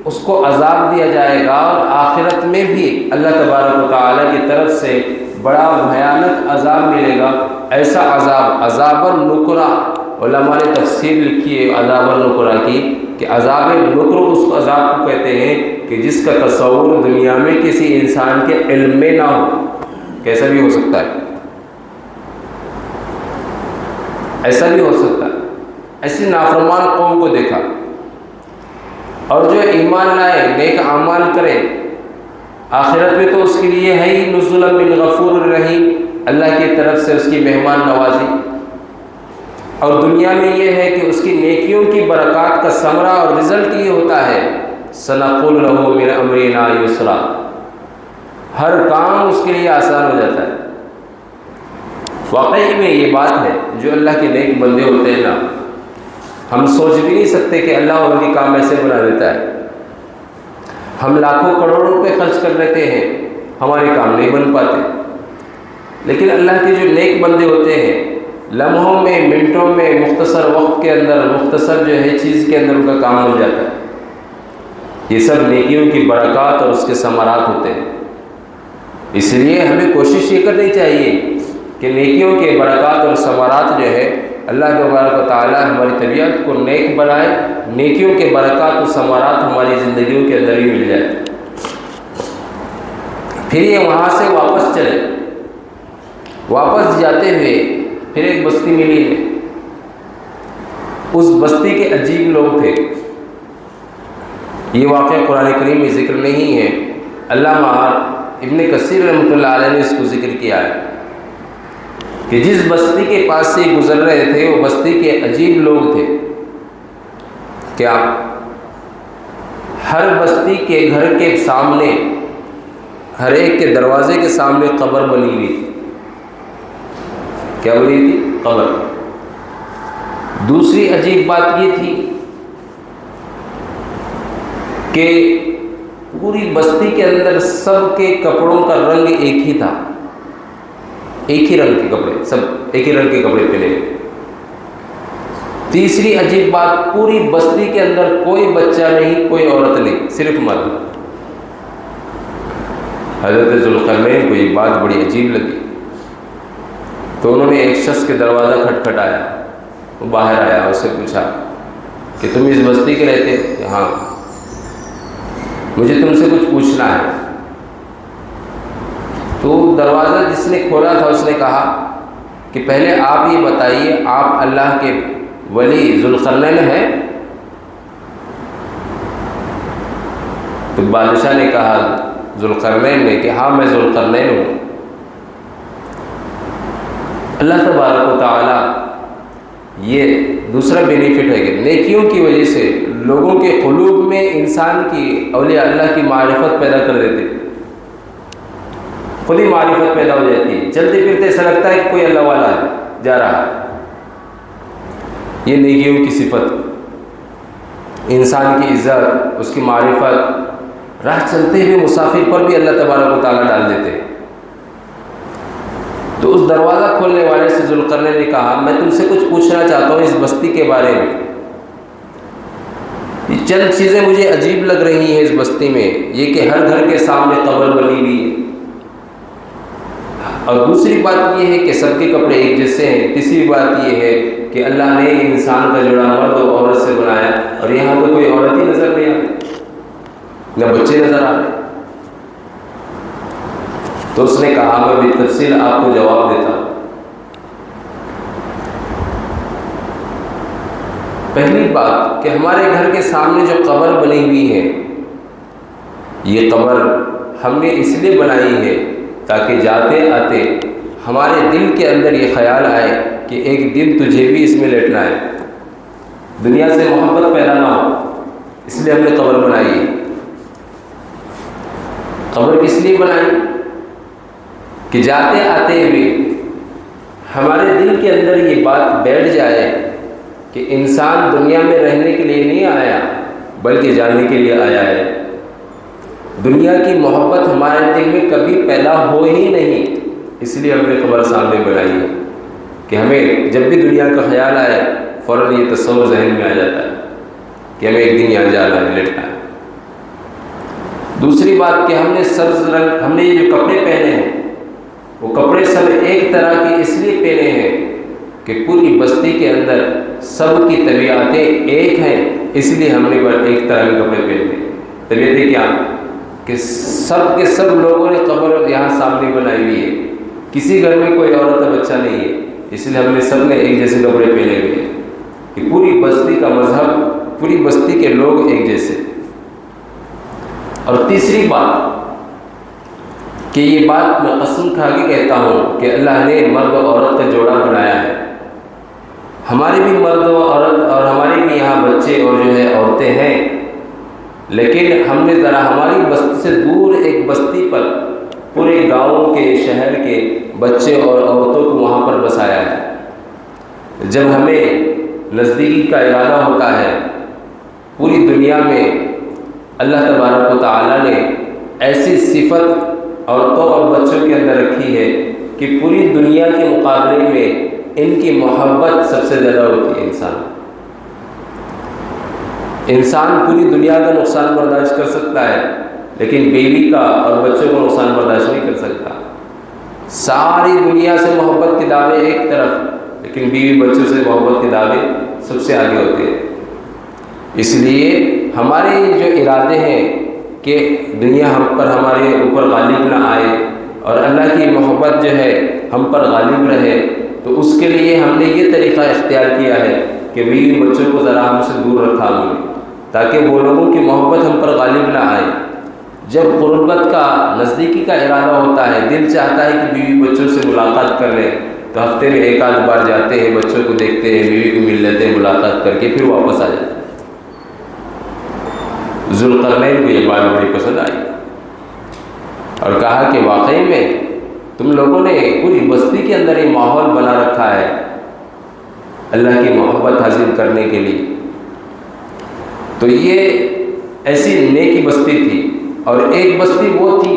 اس کو عذاب دیا جائے گا، اور آخرت میں بھی اللہ تبارک و تعالیٰ کی طرف سے بڑا بھیانک عذاب ملے گا۔ ایسا عذاب، عذاب النکرہ، علماء نے تفسیر لکھی ہے عذاب النکرہ کی، کہ عذاب نکر اس عذاب کو کہتے ہیں کہ جس کا تصور دنیا میں کسی انسان کے علم میں نہ ہو۔ کیسا بھی ہو سکتا ہے، ایسا بھی ہو سکتا ہے۔ ایسی نافرمان قوم کو دیکھا، اور جو ایمان لائے، نیک اعمال کرے، آخرت میں تو اس کے لیے ہے ہی نزلا من غفور الرحیم، اللہ کی طرف سے اس کی مہمان نوازی، اور دنیا میں یہ ہے کہ اس کی نیکیوں کی برکات کا ثمرہ اور رزلٹ یہ ہوتا ہے، سنقول لہ من امرنا یسرا، ہر کام اس کے لیے آسان ہو جاتا ہے۔ واقعی میں یہ بات ہے، جو اللہ کے نیک بندے ہوتے ہیں نا، ہم سوچ بھی نہیں سکتے کہ اللہ ان کے کام ایسے بنا دیتا ہے۔ ہم لاکھوں کروڑوں روپے خرچ کر لیتے ہیں، ہمارے کام نہیں بن پاتے، لیکن اللہ کے جو نیک بندے ہوتے ہیں، لمحوں میں، منٹوں میں، مختصر وقت کے اندر، مختصر جو ہے چیز کے اندر ان کا کام بن جاتا ہے۔ یہ سب نیکیوں کی برکات اور اس کے ثمرات ہوتے ہیں۔ اس لیے ہمیں کوشش یہ کرنی چاہیے کہ نیکیوں کے برکات اور ثمرات جو ہے اللہ تبارک و تعالیٰ ہماری طبیعت کو نیک بنائے، نیکیوں کے برکات اور ثمرات ہماری زندگیوں کے اندر ہی مل جائے۔ پھر یہ وہاں سے واپس چلے، واپس جاتے ہوئے پھر ایک بستی ملی ہے، اس بستی کے عجیب لوگ تھے۔ یہ واقعہ قرآن کریم میں ذکر نہیں ہے، علامہ ابن کثیر رحمۃ اللہ علیہ نے اس کو ذکر کیا ہے کہ جس بستی کے پاس سے گزر رہے تھے وہ بستی کے عجیب لوگ تھے۔ کیا؟ ہر بستی کے گھر کے سامنے، ہر ایک کے دروازے کے سامنے قبر بنی ہوئی تھی۔ کیا بنی تھی؟ قبر۔ دوسری عجیب بات یہ تھی کہ پوری بستی کے اندر سب کے کپڑوں کا رنگ ایک ہی تھا، ایک ہی رنگ کے کپڑے، سب ایک ہی رنگ کے کپڑے پہنے ہوئے۔ تیسری عجیب بات، پوری بستی کے اندر کوئی بچہ نہیں، کوئی عورت نہیں، صرف مرد۔ حضرت ذوالقرنین کو یہ بات بڑی عجیب لگی، تو انہوں نے ایک شخص کے دروازہ کھٹکھٹایا، وہ باہر آیا، اس سے پوچھا کہ تم اس بستی کے رہتے؟ کہ ہاں، مجھے تم سے کچھ پوچھنا ہے۔ تو دروازہ جس نے کھولا تھا اس نے کہا کہ پہلے آپ یہ بتائیے، آپ اللہ کے ولی ذوالقرنین ہیں؟ تو بادشاہ نے کہا ذوالقرنین نے کہ ہاں میں ذوالقرنین ہوں۔ اللہ تبارک و تعالی یہ دوسرا بینیفٹ ہے کہ نیکیوں کی وجہ سے لوگوں کے قلوب میں انسان کی، اولیاء اللہ کی معرفت پیدا کر دیتے، خود ہی معرفت پیدا ہو جاتی ہے، چلتے پھرتے ایسا لگتا ہے کہ کوئی اللہ والا ہے جا رہا ہے۔ یہ نیکیوں کی صفت، انسان کی عزت، اس کی معرفت، راہ چلتے ہوئے مسافر پر بھی اللہ تبارک و تعالیٰ ڈال دیتے ہیں۔ تو اس دروازہ کھولنے والے سے ذوالقرنین نے کہا میں تم سے کچھ پوچھنا چاہتا ہوں اس بستی کے بارے میں، یہ چند چیزیں مجھے عجیب لگ رہی ہیں اس بستی میں، یہ کہ ہر گھر کے سامنے قبر بنی ہوئی ہے، اور دوسری بات یہ ہے کہ سب کے کپڑے ایک جیسے ہیں، تیسری بات یہ ہے کہ اللہ نے انسان کا جوڑا مرد و عورت سے بنایا، اور یہاں تو کوئی عورت ہی نظر نہیں آتی، نہ بچے نظر آ رہے۔ تو اس نے کہا میں بالتفصیل آپ کو جواب دیتا ہوں۔ پہلی بات کہ ہمارے گھر کے سامنے جو قبر بنی ہوئی ہے، یہ قبر ہم نے اس لیے بنائی ہے تاکہ جاتے آتے ہمارے دل کے اندر یہ خیال آئے کہ ایک دن تجھے بھی اس میں لیٹنا ہے، دنیا سے محبت پیدا نہ ہو، اس لیے ہم نے قبر بنائی ہے۔ قبر کس لیے بنائی؟ کہ جاتے آتے ہوئے ہمارے دل کے اندر یہ بات بیٹھ جائے کہ انسان دنیا میں رہنے کے لیے نہیں آیا بلکہ جانے کے لیے آیا ہے۔ دنیا کی محبت ہمارے دل میں کبھی پیدا ہو ہی نہیں، اس لیے ہم نے قبر سامنے بنائی ہے کہ ہمیں جب بھی دنیا کا خیال آئے فوراً یہ تصور ذہن میں آ جاتا ہے کہ ہمیں ایک دن یہاں جانا ہے، لیٹنا ہے۔ دوسری بات کہ ہم نے سبز رنگ، ہم نے یہ جو کپڑے پہنے ہیں وہ کپڑے سب ایک طرح کے اس لیے پہنے ہیں کہ پوری بستی کے اندر سب کی طبیعتیں ایک ہیں، اس لیے ہم نے ایک طرح کے کپڑے پہنے۔ طبیعتیں کیا؟ کہ سب کے سب لوگوں نے قبر یہاں سامنے بنائی ہوئی ہے، کسی گھر میں کوئی عورت اور بچہ نہیں ہے، اس لیے ہم نے سب نے ایک جیسے کپڑے پہنے ہوئے ہیں کہ پوری بستی کا مذہب، پوری بستی کے لوگ ایک جیسے۔ اور تیسری بات کہ یہ بات میں قسم کھا کے کہتا ہوں کہ اللہ نے مرد و عورت کا جوڑا بنایا ہے، ہمارے بھی مرد و عورت اور ہمارے بھی یہاں بچے اور جو ہے عورتیں ہیں، لیکن ہم نے ذرا ہماری بستی سے دور ایک بستی پر پورے گاؤں کے، شہر کے بچے اور عورتوں کو وہاں پر جب ہمیں نزدیکی کا ارادہ ہوتا ہے، پوری دنیا میں اللہ تبارک و تعالیٰ نے ایسی صفت عورتوں اور بچوں کے اندر رکھی ہے کہ پوری دنیا کے مقابلے میں ان کی محبت سب سے زیادہ ہوتی ہے۔ انسان پوری دنیا کا نقصان برداشت کر سکتا ہے، لیکن بیوی کا اور بچوں کو نقصان برداشت نہیں کر سکتا۔ ساری دنیا سے محبت کے دعوے ایک طرف، لیکن بیوی بچوں سے محبت کے دعوے سب سے آگے ہوتے ہیں۔ اس لیے ہمارے جو ارادے ہیں کہ دنیا ہم پر ہمارے اوپر غالب نہ آئے اور اللہ کی محبت جو ہے ہم پر غالب رہے، تو اس کے لیے ہم نے یہ طریقہ اختیار کیا ہے کہ بیوی بچوں کو ذرا ہم سے دور رکھا ہم نے، تاکہ وہ لوگوں کی محبت ہم پر غالب نہ آئے۔ جب قربت کا نزدیکی کا ارادہ ہوتا ہے، دل چاہتا ہے کہ بیوی بچوں سے ملاقات کر لیں، تو ہفتے میں ایک آدھ بار جاتے ہیں، بچوں کو دیکھتے ہیں، بیوی کو مل لیتے ہیں ملاقات کر کے، پھر واپس آ جاتے ہیں۔ ذوالقرنین کو یہ بات بڑی پسند آئی اور کہا کہ واقعی میں تم لوگوں نے پوری بستی کے اندر یہ ماحول بنا رکھا ہے اللہ کی محبت حاصل کرنے کے لیے۔ تو یہ ایسی نیکی بستی تھی، اور ایک بستی وہ تھی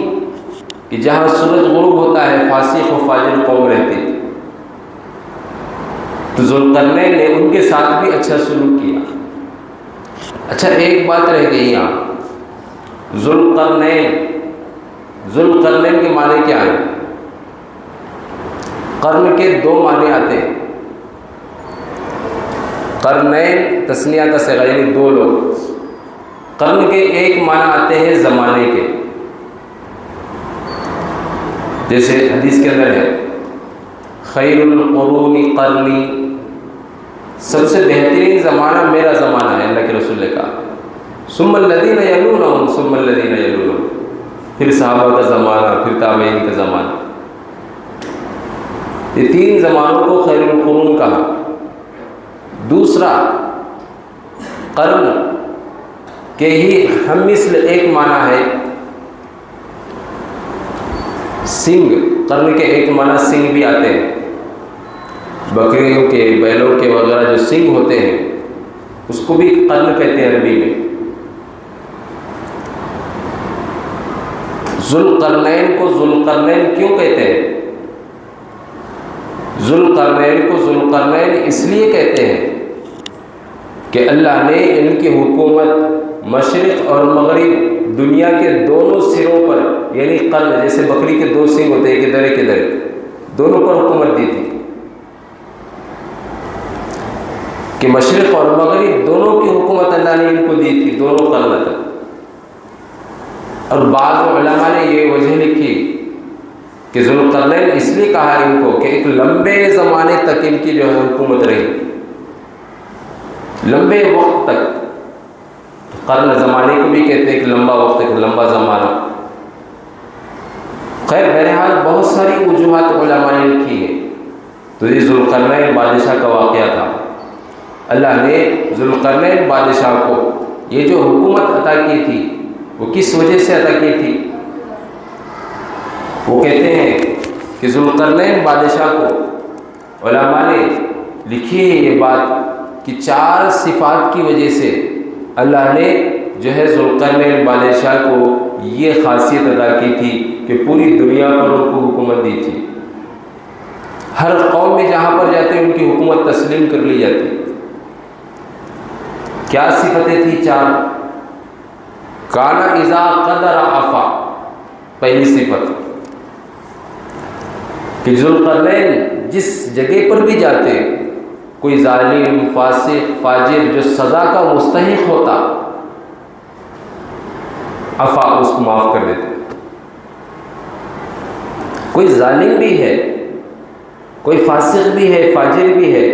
کہ جہاں سورج غروب ہوتا ہے فاسق و فاجر قوم رہتی تھی۔ تو ذوالقرنین نے ان کے ساتھ بھی اچھا سلوک کیا۔ اچھا ایک بات رہ گئی یہاں، ذوالقرنین کے معنی کیا ہیں؟ قرن کے دو معنی آتے ہیں۔ قرنین تثنیہ کا صیغہ، یعنی دو لوگ۔ قرن کے ایک معنی آتے ہیں زمانے کے، جیسے حدیث کے اندر ہے خیر القرون قرنی، سب سے بہترین زمانہ میرا زمانہ ہے، اللہ کے رسول نے کہا۔ ثم الذین یلونہم ثم الذین یلونہم، پھر صحابہ کا زمانہ، پھر تابعین کا زمانہ۔ یہ تین زمانوں کو خیر القرون کہا۔ دوسرا قرن کے ہی ہم مثل ایک معنی ہے سنگ، قرن کے ایک معنی سنگ بھی آتے ہیں، بکریوں کے، بیلوں کے وغیرہ جو سنگ ہوتے ہیں اس کو بھی قرن کہتے ہیں عربی میں۔ ذوالقرنین کو ذوالقرنین کیوں کہتے ہیں؟ ذوالقرنین کو ذوالقرنین اس لیے کہتے ہیں کہ اللہ نے ان کی حکومت مشرق اور مغرب دنیا کے دونوں سروں پر، یعنی قرن جیسے بکری کے دو سنگ ہوتے ہیں ایک ادھر ایک ادھر، دونوں پر حکومت دی تھی کہ مشرق اور مغرب دونوں کی حکومت اللہ نے ان کو دی تھی، دونوں قرن تک۔ اور بعض علماء نے یہ وجہ لکھی کہ ذوالقرنین اس لیے کہا ان کو کہ ایک لمبے زمانے تک ان کی جو ہے حکومت رہی، لمبے وقت تک۔ قرن زمانے کو بھی کہتے ہیں کہ لمبا وقت، ایک لمبا زمانہ۔ خیر بہرحال بہت ساری وجوہات علماء نے لکھی ہے۔ تو یہ ذوالقرنین بادشاہ کا واقعہ تھا۔ اللہ نے ذوالقرنین بادشاہ کو یہ جو حکومت عطا کی تھی وہ کس وجہ سے عطا کی تھی؟ وہ کہتے ہیں کہ ذوالقرنین بادشاہ کو علماء نے لکھی ہے یہ بات کہ 4 صفات کی وجہ سے اللہ نے جو ہے ذوالقرنین بادشاہ کو یہ خاصیت عطا کی تھی کہ پوری دنیا پر ان کو حکومت دی تھی۔ ہر قوم میں جہاں پر جاتے ان کی حکومت تسلیم کر لی جاتی۔ کیا صفتیں تھیں 4؟ کانا اذا قدر عفا، پہلی صفت کہ ذوالقرنین جس جگہ پر بھی جاتے کوئی ظالم، فاسق، فاجر جو سزا کا مستحق ہوتا، عفا اس کو معاف کر دیتے۔ کوئی ظالم بھی ہے، کوئی فاسق بھی ہے، فاجر بھی ہے،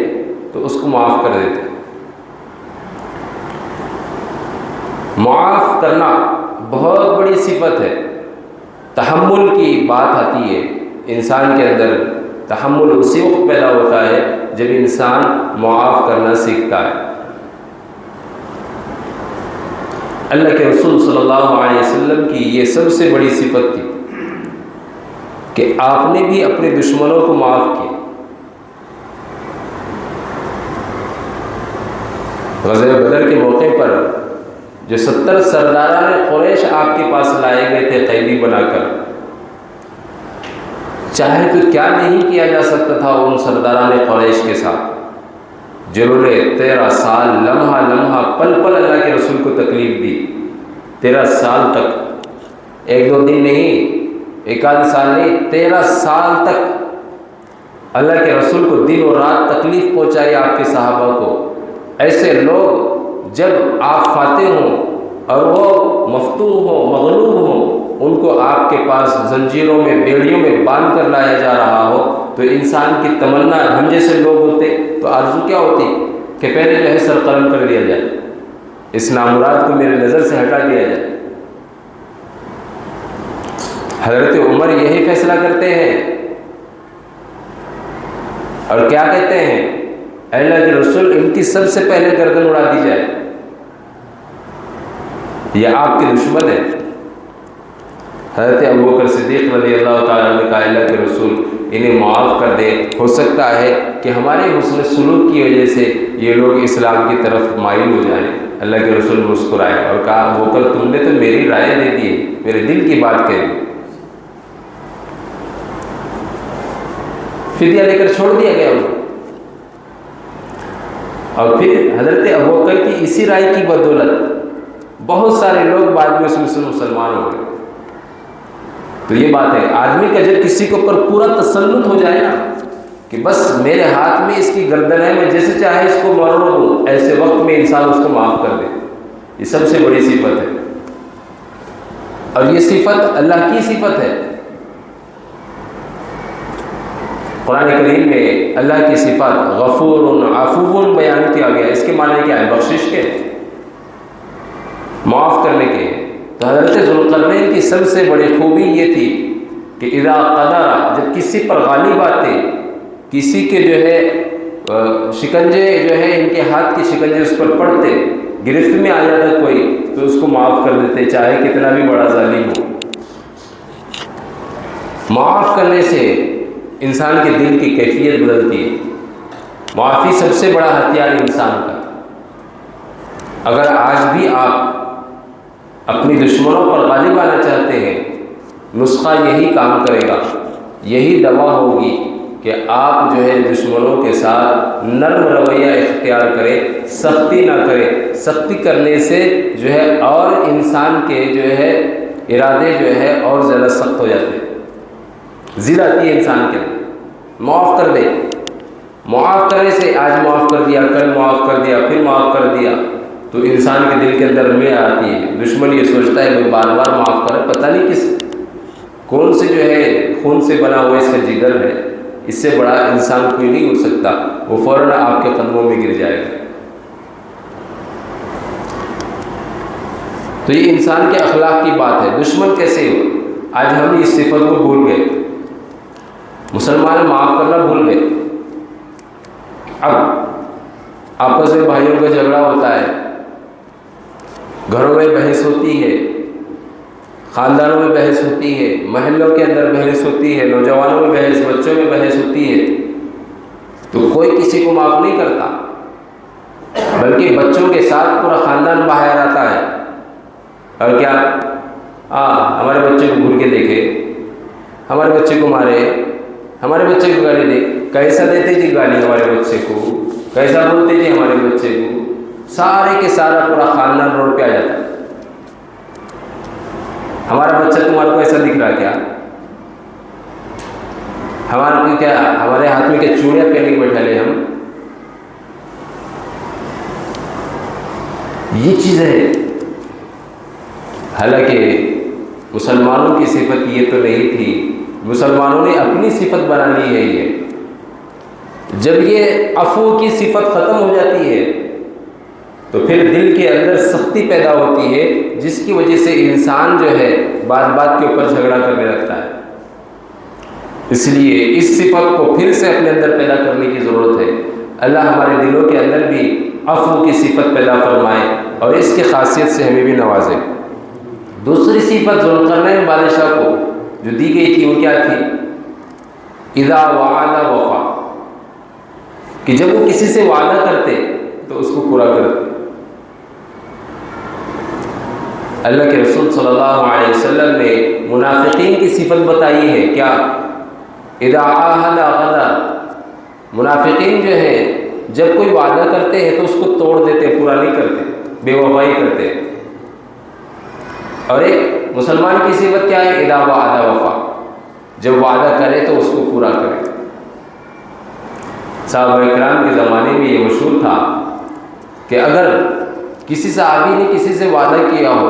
تو اس کو معاف کر دیتے۔ معاف کرنا بہت بڑی صفت ہے۔ تحمل کی بات آتی ہے انسان کے اندر، تحمل اسی وقت پیدا ہوتا ہے جب انسان معاف کرنا سیکھتا ہے۔ اللہ کے رسول صلی اللہ علیہ وسلم کی یہ سب سے بڑی صفت تھی کہ آپ نے بھی اپنے دشمنوں کو معاف کیا۔ غزوہ بدر کے موقع پر جو 70 سرداران قریش آپ کے پاس لائے گئے تھے قیدی بنا کر، چاہے تو کیا نہیں کیا جا سکتا تھا ان سرداران قریش کے ساتھ، جنہوں نے 13 سال لمحہ لمحہ پل پل اللہ کے رسول کو تکلیف دی۔ 13 سال تک، ایک دو دن نہیں، ایک آدھ سال نہیں، 13 سال تک اللہ کے رسول کو دن اور رات تکلیف پہنچائی آپ کے صحابہ کو۔ ایسے لوگ جب آپ فاتح ہوں اور وہ مفتوح ہوں، مغلوب ہوں، ان کو آپ کے پاس زنجیروں میں، بیڑیوں میں باندھ کر لایا جا رہا ہو، تو انسان کی تمنا، ہم جیسے لوگ ہوتے تو آرزو کیا ہوتی کہ پہلے جو ہے سر قلم کر دیا جائے، اس نامراد کو میرے نظر سے ہٹا دیا جائے۔ حضرت عمر یہی فیصلہ کرتے ہیں اور کیا کہتے ہیں، اے اللہ کے رسول ان کی سب سے پہلے گردن اڑا دی جائے، یہ آپ کے دشمن ہے۔ حضرت ابوبکر صدیق رضی اللہ تعالیٰ عنہ نے کہا، اللہ کے رسول انہیں معاف کر دے، ہو سکتا ہے کہ ہمارے حسن سلوک کی وجہ سے یہ لوگ اسلام کی طرف مائل ہو جائیں۔ اللہ کے رسول مسکرائے اور کہا، ابوبکر تم نے تو میری رائے دے دی ہے، میرے دل کی بات کہہ دی۔ فدیہ لے کر چھوڑ دیا گیا ان کو، اور پھر حضرت ابوبکر کی اسی رائے کی بدولت بہت سارے لوگ بعد میں اس میں مسلمان ہو گئے۔ تو یہ بات ہے، آدمی کا جب کسی کے اوپر پورا تسلط ہو جائے نا کہ بس میرے ہاتھ میں اس کی گردن ہے، میں جیسے چاہے اس کو مروڑ دوں، ایسے وقت میں انسان اس کو معاف کر دے، یہ سب سے بڑی صفت ہے، اور یہ صفت اللہ کی صفت ہے۔ قرآن کریم میں اللہ کی صفات غفور عفو بیان کیا گیا، اس کے معنی کیا ہے؟ بخشش کے، معاف کرنے کے۔ تو حضرت ذوالقرنین کی سب سے بڑی خوبی یہ تھی کہ اذا قدر، جب کسی پر غالب آتے، کسی کے جو ہے شکنجے جو ہے ان کے ہاتھ کے شکنجے اس پر پڑتے، گرفت میں آ جاتا کوئی، تو اس کو معاف کر دیتے، چاہے کتنا بھی بڑا ظالم ہو۔ معاف کرنے سے انسان کے دل کی کیفیت بدلتی ہے۔ معافی سب سے بڑا ہتھیار انسان کا۔ اگر آج بھی آپ اپنی دشمنوں پر غالب آنا چاہتے ہیں، نسخہ یہی کام کرے گا، یہی دوا ہوگی کہ آپ جو ہے دشمنوں کے ساتھ نرم رویہ اختیار کریں، سختی نہ کریں۔ سختی کرنے سے جو ہے اور انسان کے جو ہے ارادے جو ہے اور زیادہ سخت ہو جاتے ہیں، ضد آتی ہے انسان کے۔ معاف کر دے، معاف کرنے سے آج معاف کر دیا، کل معاف کر دیا، پھر معاف کر دیا، تو انسان کے دل کے اندر میں آتی ہے۔ دشمن یہ سوچتا ہے میں بار بار معاف کرے، پتہ نہیں کس کون سے جو ہے خون سے بنا ہوا اس کا جگر ہے، اس سے بڑا انسان کوئی نہیں ہو سکتا، وہ فوراً آپ کے قدموں میں گر جائے گا۔ تو یہ انسان کے اخلاق کی بات ہے۔ دشمن کیسے ہو؟ آج ہم اس صفت کو بھول گئے، مسلمان معاف کرنا بھول گئے۔ اب آپس میں بھائیوں کا جھگڑا ہوتا ہے، گھروں میں بحث ہوتی ہے، خاندانوں میں بحث ہوتی ہے، محلوں کے اندر بحث ہوتی ہے، نوجوانوں میں بحث، بچوں میں بحث ہوتی ہے، تو کوئی کسی کو معاف نہیں کرتا، بلکہ بچوں کے ساتھ پورا خاندان باہر آتا ہے، اور کیا ہمارے بچے کو گھور کے دیکھے، ہمارے بچے کو مارے، ہمارے بچے کو گالی دے، کیسا دیتے جی گالی ہمارے بچے کو، کیسا بولتے جی ہمارے بچے کو، سارے کے سارا پورا خاندان روڈ پہ آ جاتا ہے۔ ہمارا بچہ تمہارے کو ایسا دکھ رہا کیا؟ ہمارے ہاتھ میں کیا چوڑیاں پہن کے بیٹھا لے ہم؟ یہ چیز ہے۔ حالانکہ مسلمانوں کی صفت یہ تو نہیں تھی، مسلمانوں نے اپنی صفت بنا لی ہے یہ۔ جب یہ عفو کی صفت ختم ہو جاتی ہے تو پھر دل کے اندر سختی پیدا ہوتی ہے، جس کی وجہ سے انسان جو ہے بات بات کے اوپر جھگڑا کرنے لگتا ہے۔ اس لیے اس صفت کو پھر سے اپنے اندر پیدا کرنے کی ضرورت ہے۔ اللہ ہمارے دلوں کے اندر بھی عفو کی صفت پیدا فرمائے اور اس کی خاصیت سے ہمیں بھی نوازے۔ دوسری صفت ذوالقرنین بادشاہ کو جو دی گئی تھی وہ کیا تھی؟ اذا وعد وفا، کہ جب وہ کسی سے وعدہ کرتے تو اس کو پورا کرتے۔ اللہ کے رسول صلی اللہ علیہ وسلم نے منافقین کی صفت بتائی ہے کیا؟ اذا عاہد غدر، منافقین جو ہے جب کوئی وعدہ کرتے ہیں تو اس کو توڑ دیتے، پورا نہیں کرتے، بے وفائی کرتے۔ اور ایک مسلمان کی صفت کیا ہے؟ اذا وعد وفا، جب وعدہ کرے تو اس کو پورا کرے۔ صحابہ کرام کے زمانے میں یہ مشہور تھا کہ اگر کسی صحابی نے کسی سے وعدہ کیا ہو،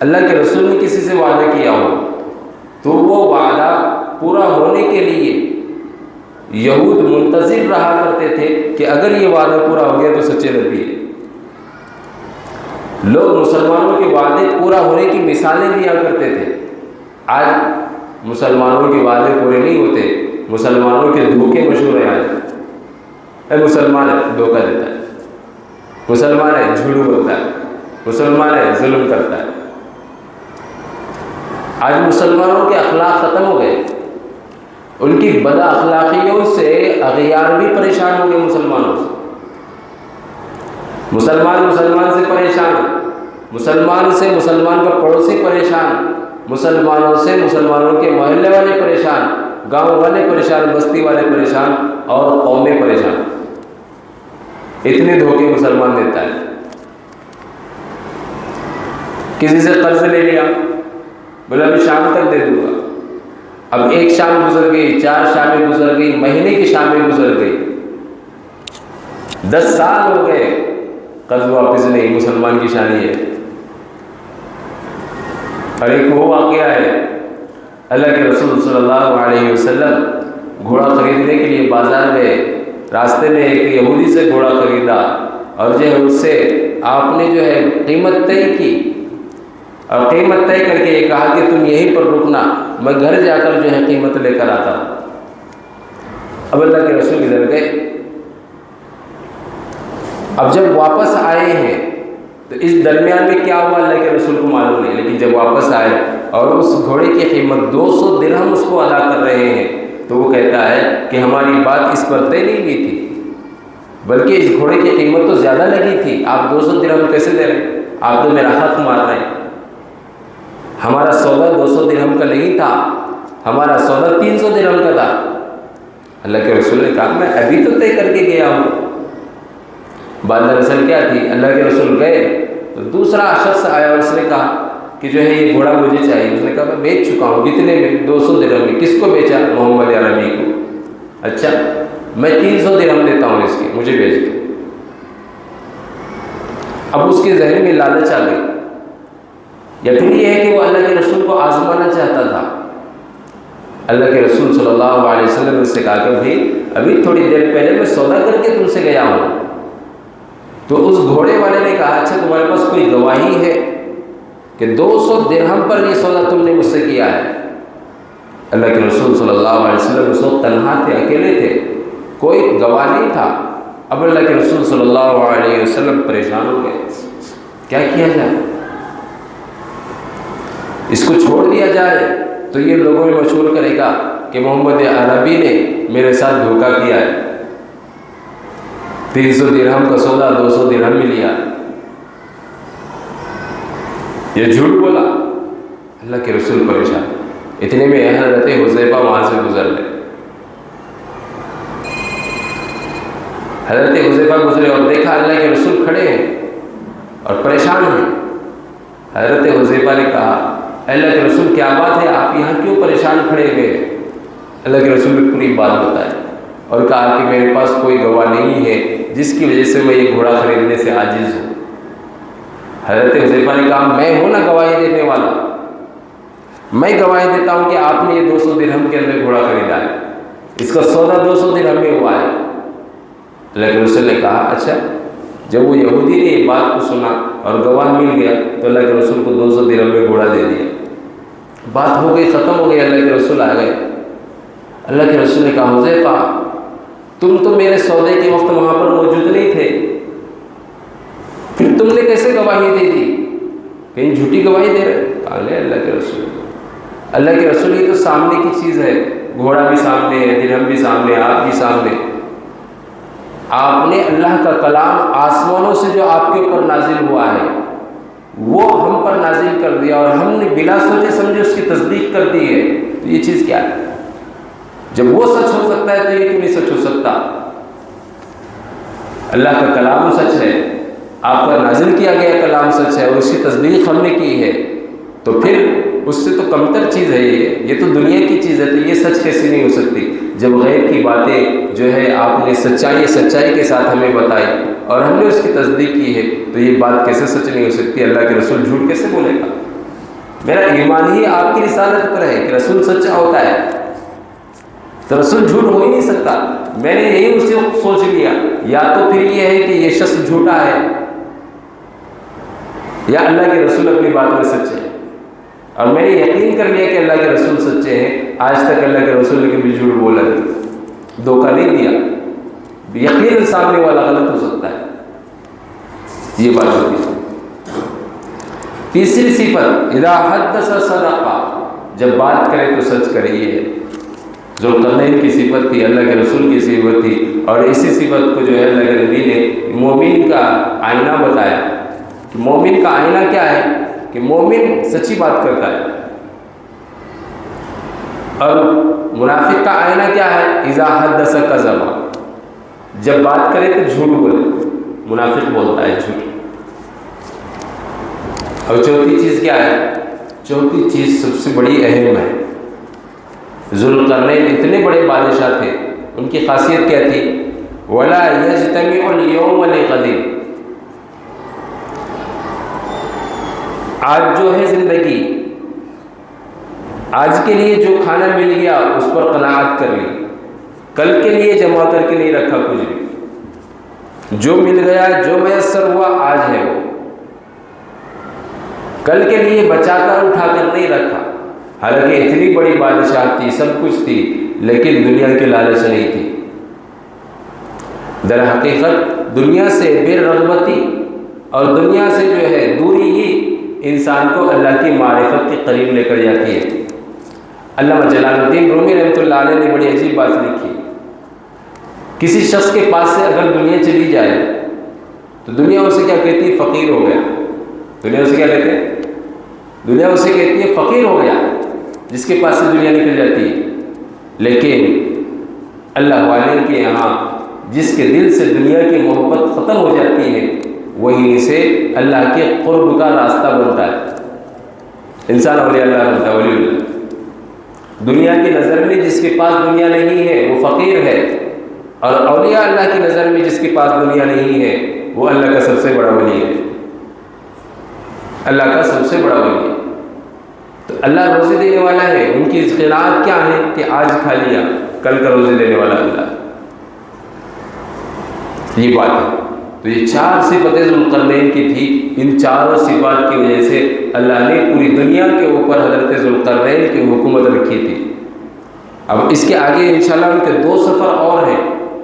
اللہ کے رسول نے کسی سے وعدہ کیا ہو، تو وہ وعدہ پورا ہونے کے لیے یہود منتظر رہا کرتے تھے کہ اگر یہ وعدہ پورا ہو گیا تو سچے نبی ہے۔ لوگ مسلمانوں کے وعدے پورا ہونے کی مثالیں دیا کرتے تھے۔ آج مسلمانوں کے وعدے پورے نہیں ہوتے، مسلمانوں کے دھوکے مشہور ہیں۔ آج مسلمان ہے دھوکہ دیتا ہے، مسلمان ہے جھوٹ بولتا ہے، مسلمان ہے ظلم کرتا ہے۔ آج مسلمانوں کے اخلاق ختم ہو گئے، ان کی بد اخلاقیوں سے اغیار بھی پریشان ہو گئے مسلمانوں سے۔ مسلمان سے پریشان، مسلمان سے مسلمان کا پڑوسی پریشان، مسلمانوں سے مسلمانوں کے محلے والے پریشان، گاؤں والے پریشان، بستی والے پریشان، اور قومیں پریشان۔ اتنے دھوکے مسلمان دیتا ہے۔ کسی سے قرض لے لیا، بولا میں شام تک دے دوں گا، اب ایک شام گزر گئی، 4 شامیں گزر گئی، مہینے کی شامیں گزر گئی، 10 سال ہو گئے، قرض واپس نہیں۔ مسلمان کی شانی ہے۔ اور ایک وہ واقعہ ہے، اللہ کے رسول صلی اللہ علیہ وسلم گھوڑا خریدنے کے لیے بازار گئے، راستے میں ایک یہودی سے گھوڑا خریدا، اور جو ہے اس سے آپ نے جو ہے قیمت طے کی، اور قیمت طے کر کے یہ کہا کہ تم یہیں پر رکنا، میں گھر جا کر جو ہے قیمت لے کر آتا ہوں۔ اب اللہ کے رسول ادھر گئے، اب جب واپس آئے ہیں تو اس درمیان میں کیا ہوا اللہ کے رسول کو معلوم نہیں، لیکن جب واپس آئے اور اس گھوڑے کی قیمت 200 درہم اس کو ادا کر رہے ہیں، تو وہ کہتا ہے کہ ہماری بات اس پر طے نہیں ہوئی تھی، بلکہ اس گھوڑے کی قیمت تو زیادہ لگی تھی، آپ 200 درہم کیسے دے رہے ہیں؟ آپ تو میرا حق مار رہے ہیں۔ ہمارا سودا 200 درہم کا نہیں تھا، ہمارا سودا 300 درہم کا تھا۔ اللہ کے رسول نے کہا میں ابھی تو طے کر کے گیا ہوں۔ بات دراصل کیا تھی، اللہ کے رسول گئے تو دوسرا شخص آیا اور اس نے کہا کہ جو ہے یہ گھوڑا مجھے چاہیے۔ اس نے کہا میں بیچ چکا ہوں، کتنے میں؟ 200 درہم میں۔ کس کو بیچا؟ محمد عربی کو۔ اچھا میں 300 درہم دیتا ہوں اس کے، مجھے بیچ دو۔ اب اس کے ذہن میں لالچ آ گئی، یا پھر یہ ہے کہ وہ اللہ کے رسول کو آزمانا چاہتا تھا۔ اللہ کے رسول صلی اللہ علیہ وسلم نے سے کہا کہ بھائی ابھی تھوڑی دیر پہلے میں سودا کر کے تم سے گیا ہوں۔ تو اس گھوڑے والے نے کہا اچھا تمہارے پاس کوئی گواہی ہے کہ 200 درہم پر یہ سودا تم نے مجھ سے کیا ہے؟ اللہ کے رسول صلی اللہ علیہ وسلم اس وقت تنہا تھے، اکیلے تھے، کوئی گواہ نہیں تھا۔ اب اللہ کے رسول صلی اللہ علیہ وسلم پریشان ہو گئے، کیا کیا جائے؟ اس کو چھوڑ دیا جائے تو یہ لوگوں میں مشہور کرے گا کہ محمد عربی نے میرے ساتھ دھوکہ کیا ہے، 300 درہم کا سودا 200 درہم میں لیا، یہ جھوٹ بولا۔ اللہ کے رسول پریشان۔ اتنے میں حضرت حذیفہ وہاں سے گزر گئے۔ حضرت حذیفہ گزرے اور دیکھا اللہ کے رسول کھڑے ہیں اور پریشان ہیں۔ حضرت حذیفہ نے کہا اللہ کے رسول کیا بات ہے، آپ یہاں کیوں پریشان کھڑے ہوئے؟ اللہ کے رسول نے پوری بات بتائی اور کہا کہ میرے پاس کوئی گواہ نہیں ہے جس کی وجہ سے میں یہ گھوڑا خریدنے سے عاجز ہوں۔ حضرت حذیفہ نے کہا میں ہوں نا گواہی دینے والا، میں گواہی دیتا ہوں کہ آپ نے یہ 200 درہم کے اندر گھوڑا خریدا ہے، اس کا سودا 200 درہم میں ہوا ہے۔ اللہ کے رسول نے کہا اچھا۔ جب وہ یہودی نے یہ بات کو سنا اور گواہ مل گیا تو اللہ کے رسول کو 200 درہم میں گھوڑا دے دیا۔ بات ہو گئی، ختم ہو گئی، اللہ کے رسول آ گئے۔ اللہ کے رسول نے کہا حذیفہ تم تو میرے سودے کے وقت وہاں پر موجود نہیں تھے، پھر تم نے کیسے گواہی دے دی؟ کہیں جھوٹی گواہی دے رہے؟ کہا لے اللہ کے رسول، اللہ کے رسول یہ تو سامنے کی چیز ہے، گھوڑا بھی سامنے ہے، درہم بھی سامنے، آپ بھی سامنے۔ آپ نے اللہ کا کلام آسمانوں سے جو آپ کے اوپر نازل ہوا ہے وہ ہم پر نازل کر دیا اور ہم نے بلا سوچے سمجھے اس کی تصدیق کر دی ہے، تو یہ چیز کیا ہے؟ جب وہ سچ ہو سکتا ہے تو یہ کیوں نہیں سچ ہو سکتا؟ اللہ کا کلام سچ ہے، آپ پر نازل کیا گیا کلام سچ ہے اور اس کی تصدیق ہم نے کی ہے، تو پھر اس سے تو کمتر چیز ہے یہ تو دنیا کی چیز ہے، تو یہ سچ کیسے نہیں ہو سکتی؟ جب غیب کی باتیں جو ہے آپ نے سچائی کے ساتھ ہمیں بتائی اور ہم نے اس کی تصدیق کی ہے، تو یہ بات کیسے سچ نہیں ہو سکتی؟ اللہ کے رسول جھوٹ کیسے بولے گا؟ میرا ایمان ہی آپ کی رسالت پر ہے کہ رسول سچا ہوتا ہے، تو رسول جھوٹ ہو ہی نہیں سکتا۔ میں نے یہی اسی وقت سوچ لیا، یا تو پھر یہ ہے کہ یہ شخص جھوٹا ہے یا اللہ کے رسول اپنی بات میں سچے ہیں، اور میں نے یقین کر لیا کہ اللہ کے رسول سچے ہیں۔ آج تک اللہ کے رسول نے کبھی جھوٹ بولا نہیں، دھوکہ نہیں دیا، یقین سامنے والا غلط ہو سکتا ہے، یہ بات ہوتی ہے۔ تیسری صفت، اذا حدث صدقہ، جب بات کرے تو سچ کرے، یہ ہے ذوالقرنین کی صفت تھی، اللہ کے رسول کی صفت تھی، اور اسی صفت کو جو ہے اللہ کے نبی نے مومن کا آئینہ بتایا کہ مومن کا آئینہ کیا ہے، کہ مومن سچی بات کرتا ہے، اور منافق کا آئینہ کیا ہے، اذا حدث کذب، جب بات کرے تو جھوٹ بولے، منافق بولتا ہے جھوٹ۔ اور چوتھی چیز کیا ہے؟ چوتھی چیز سب سے بڑی اہم ہے۔ ذوالقرنین اتنے بڑے بادشاہ تھے، ان کی خاصیت کیا تھی؟ وَلَا يَجْتَمِعُ الْيَوْمَ لِغَدٍ، آج جو ہے زندگی، آج کے لیے جو کھانا مل گیا اس پر قناعت کر لی، کل کے لیے جمع کر کے نہیں رکھا کچھ بھی، جو مل گیا جو میسر ہوا آج ہے وہ، کل کے لیے بچا کر اٹھا کر نہیں رکھا۔ حالانکہ اتنی بڑی بادشاہ تھی، سب کچھ تھی، لیکن دنیا کی لالچ نہیں تھی۔ در حقیقت دنیا سے بے رغبتی اور دنیا سے جو ہے دوری ہی انسان کو اللہ کی معرفت کے قریب لے کر جاتی ہے۔ علامہ جلال الدین رومی رحمۃ اللہ علیہ نے بڑی عجیب بات لکھی، کسی شخص کے پاس سے اگر دنیا چلی جائے تو دنیا اسے کیا کہتی ہے؟ فقیر ہو گیا۔ دنیا اسے کیا کہتے ہیں؟ دنیا اسے کہتی ہے فقیر ہو گیا، جس کے پاس سے دنیا نکل جاتی ہے۔ لیکن اللہ والے کے یہاں جس کے دل سے دنیا کی محبت ختم ہو جاتی ہے، وہی سے اللہ کے قرب کا راستہ بنتا ہے۔ انسان اولیاء اللہ بنتا ہے، ولی اللہ۔ دنیا کی نظر میں جس کے پاس دنیا نہیں ہے وہ فقیر ہے، اور اولیاء اللہ کی نظر میں جس کے پاس دنیا نہیں ہے وہ اللہ کا سب سے بڑا ولی ہے، اللہ کا سب سے بڑا ولی ہے۔ تو اللہ روزی دینے والا ہے، ان کی قناعت کیا ہے کہ آج کھا لیا، کل کا روزی دینے والا اللہ، یہ بات ہے۔ تو یہ چار صفتیں ذوالقرنین کی تھی، ان چاروں صفات کی وجہ سے اللہ نے پوری دنیا کے اوپر حضرت ذوالقرنین کی حکومت رکھی تھی۔ اب اس کے آگے انشاءاللہ ان کے 2 سفر اور ہیں،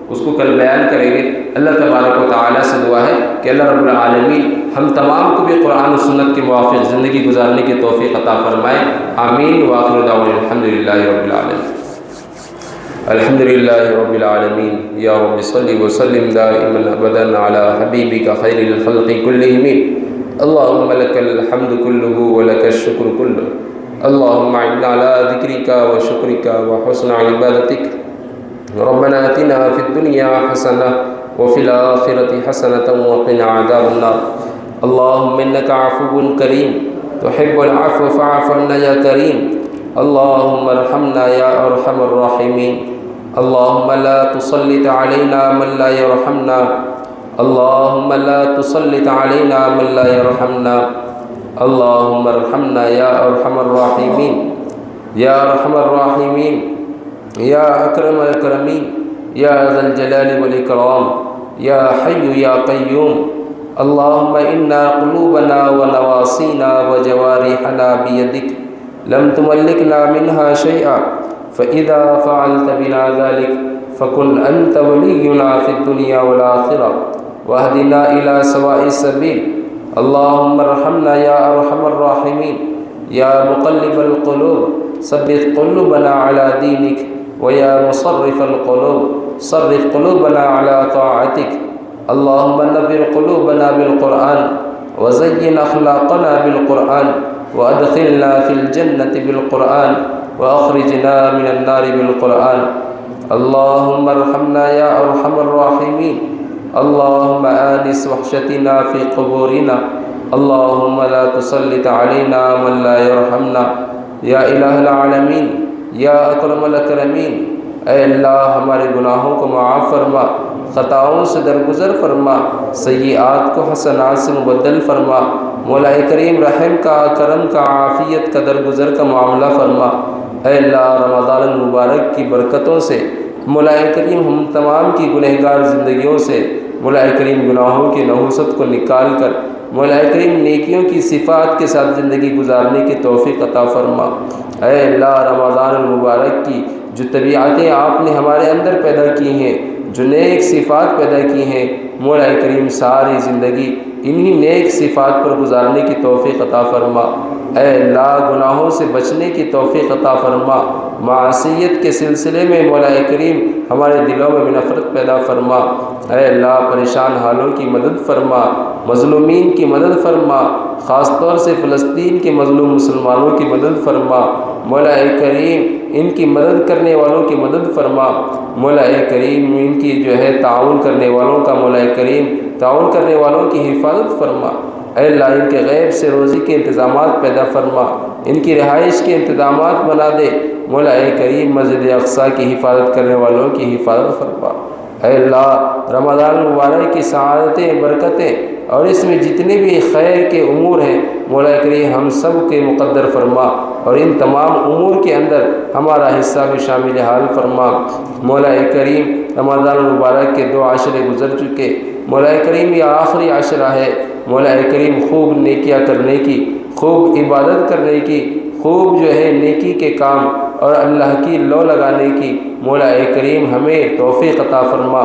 اس کو کل بیان کریں گے۔ اللہ تبارک و تعالیٰ سے دعا ہے کہ اللہ رب العالمین ہم تمام کو بھی قرآن و سنت کے موافق زندگی گزارنے کی توفیق عطا فرمائے، آمین۔ وآخر دعوانا الحمدللہ رب العالمین۔ الحمدللہ رب العالمین، یا رب صلی وسلم دائما ابدا علی حبیبک خیر الخلق کلہم، اللہم لک الحمد کلہ ولک الشکر کلہ، اللہم اعنا علی ذکرک وشکرک وحسن عبادتک، ربنا آتنا فی الدنیا حسنہ وفی الآخرة حسنة وقنا عذاب النار، اللہم انک عفو کریم تحب العفو فاعف عنا یا کریم، اللہم ارحمنا یا ارحم الراحمین، اللہم لا تسلط علینا من لا یرحمنا، اللہم لا تسلط علینا من لا یرحمنا، اللہم ارحمنا یا ارحم الراحمین، یا ارحم الراحمین، یا اکرم الاکرمین، یا ذا الجلال والاکرام، یا حی یا قیوم، اللہم انا قلوبنا ونواصینا وجوارحنا بیدک لم تملكنا منها شيئا، فإذا فعلت بنا ذلك فكن أنت ولينا في الدنيا والآخرة واهدنا إلى سواء السبيل، اللهم ارحمنا يا أرحم الراحمين، يا مقلب القلوب ثبت قلوبنا على دينك، ويا مصرف القلوب صرف قلوبنا على طاعتك، اللهم نور قلوبنا بالقرآن وزين أخلاقنا بالقرآن وأدخلنا في الجنة بالقرآن وأخرجنا من النار بالقرآن. اللهم ارحمنا يا أرحم الراحمين. اللهم آنس وحشتنا في قبورنا. اللهم لا تسلط علينا من لا يرحمنا یا الہ العالمین یا اکرم الاکرمین. اے اللہ ہمارے گناہوں کو معاف فرما، خطاؤں سے درگزر فرما، سیئات کو حسنات سے مبدل فرما. مولا کریم رحم کا، کرم کا، عافیت کا، درگزر کا معاملہ فرما. اے اللہ رمضان المبارک کی برکتوں سے مولا کریم ہم تمام کی گنہگار زندگیوں سے مولا کریم گناہوں کی نحوست کو نکال کر مولا کریم نیکیوں کی صفات کے ساتھ زندگی گزارنے کی توفیق عطا فرما. اے اللہ رمضان المبارک کی جو طبیعتیں آپ نے ہمارے اندر پیدا کی ہیں، جو نیک صفات پیدا کی ہیں، مولا کریم ساری زندگی انہی نیک صفات پر گزارنے کی توفیق عطا فرما. اے اللہ گناہوں سے بچنے کی توفیق عطا فرما. معصیت کے سلسلے میں مولا کریم ہمارے دلوں میں نفرت پیدا فرما. اے اللہ پریشان حالوں کی مدد فرما، مظلومین کی مدد فرما، خاص طور سے فلسطین کے مظلوم مسلمانوں کی مدد فرما. مولا کریم ان کی مدد کرنے والوں کی مدد فرما. مولا کریم ان کی جو ہے تعاون کرنے والوں کا مولا کریم تعاون کرنے والوں کی حفاظت فرما. اے اللہ ان کے غیب سے روزی کے انتظامات پیدا فرما، ان کی رہائش کے انتظامات بنا دے. مولا کریم مسجد اقصیٰ کی حفاظت کرنے والوں کی حفاظت فرما. اے اللہ رمضان المبارک کی سعادتیں، برکتیں اور اس میں جتنے بھی خیر کے امور ہیں مولا کریم ہم سب کے مقدر فرما، اور ان تمام امور کے اندر ہمارا حصہ بھی شامل حال فرما. مولا کریم رمضان المبارک کے 2 عشرے گزر چکے. مولا کریم یہ آخری عشرہ ہے. مولا کریم خوب نیکیاں کرنے کی، خوب عبادت کرنے کی، خوب جو ہے نیکی کے کام اور اللہ کی لو لگانے کی مولا کریم ہمیں توفیق عطا فرما.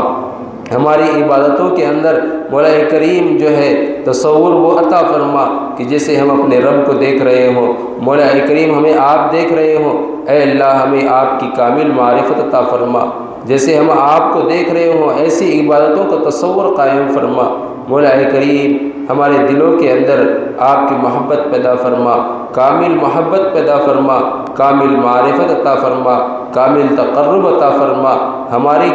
ہماری عبادتوں کے اندر مولا کریم جو ہے تصور وہ عطا فرما کہ جیسے ہم اپنے رب کو دیکھ رہے ہوں. مولا کریم ہمیں آپ دیکھ رہے ہوں. اے اللہ ہمیں آپ کی کامل معرفت عطا فرما. جیسے ہم آپ کو دیکھ رہے ہوں ایسی عبادتوں کا تصور قائم فرما. مولا کریم ہمارے دلوں کے اندر آپ کی محبت پیدا فرما، کامل محبت پیدا فرما، کامل معرفت عطا فرما، کامل تقرب عطا فرما. ہماری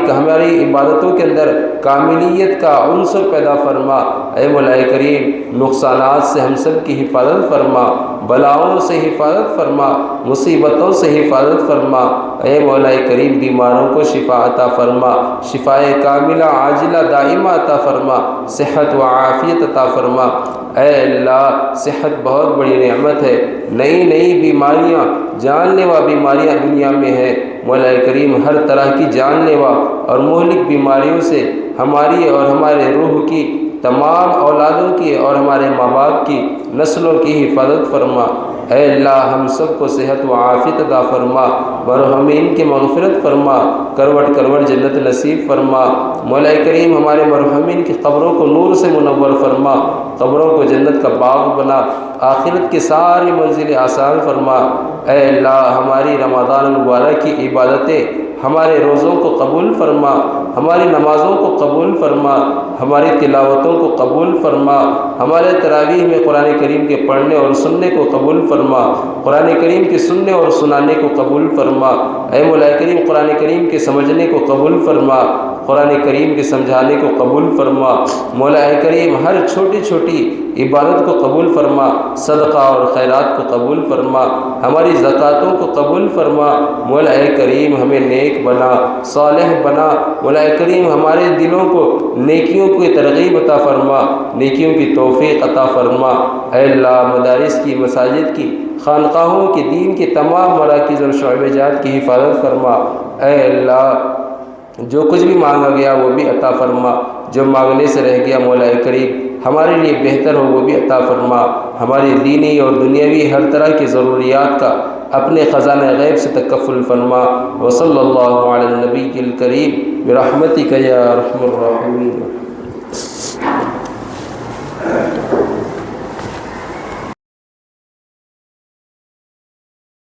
عبادتوں کے اندر کاملیت کا عنصر پیدا فرما. اے مولا کریم نقصانات سے ہم سب کی حفاظت فرما، بلاؤں سے حفاظت فرما، مصیبتوں سے حفاظت فرما. اے مولا کریم بیماروں کو شفا عطا فرما، شفائے کاملہ عاجلہ دائمہ عطا فرما، صحت و عافیت عطا فرما. اے اللہ صحت بہت بڑی نعمت ہے. نئی بیماریاں، جان لیوا بیماریاں دنیا میں ہے. مولا کریم ہر طرح کی جان لیوا اور مہلک بیماریوں سے ہماری اور ہمارے روح کی، تمام اولادوں کی اور ہمارے ماں باپ کی نسلوں کی حفاظت فرما. اے اللہ ہم سب کو صحت و عافیت عطا فرما، مرحومین کی مغفرت فرما، کروٹ کروٹ جنت نصیب فرما. مولا کریم ہمارے مرحومین کی قبروں کو نور سے منور فرما، قبروں کو جنت کا باغ بنا، آخرت کی ساری منزلیں آسان فرما. اے اللہ ہماری رمضان المبارک کی عبادتیں، ہمارے روزوں کو قبول فرما، ہماری نمازوں کو قبول فرما، ہماری تلاوتوں کو قبول فرما، ہمارے تراویح میں قرآن کریم کے پڑھنے اور سننے کو قبول فرما، قرآن کریم کے سننے اور سنانے کو قبول فرما. اے مولا کریم قرآن کریم کے سمجھنے کو قبول فرما، قرآن کریم کے سمجھانے کو قبول فرما. مولا کریم ہر چھوٹی چھوٹی عبادت کو قبول فرما، صدقہ اور خیرات کو قبول فرما، ہماری زکوٰۃوں کو قبول فرما. مولا کریم ہمیں نیک بنا، صالح بنا. مولا کریم ہمارے دلوں کو نیکیوں کی ترغیب عطا فرما، نیکیوں کی توفیق عطا فرما. اے اللہ مدارس کی، مساجد کی، خانقاہوں کی، دین کے تمام مراکز اور شعبہ جات کی حفاظت فرما. اے اللہ جو کچھ بھی مانگا گیا وہ بھی عطا فرما، جو مانگنے سے رہ گیا مولا کریم ہمارے لیے بہتر ہو وہ بھی عطا فرما. ہماری دینی اور دنیاوی ہر طرح کی ضروریات کا اپنے خزانہ غیب سے تکفل فرما. وصلی اللہ علی النبی الکریم برحمتک یا ارحم الراحمین.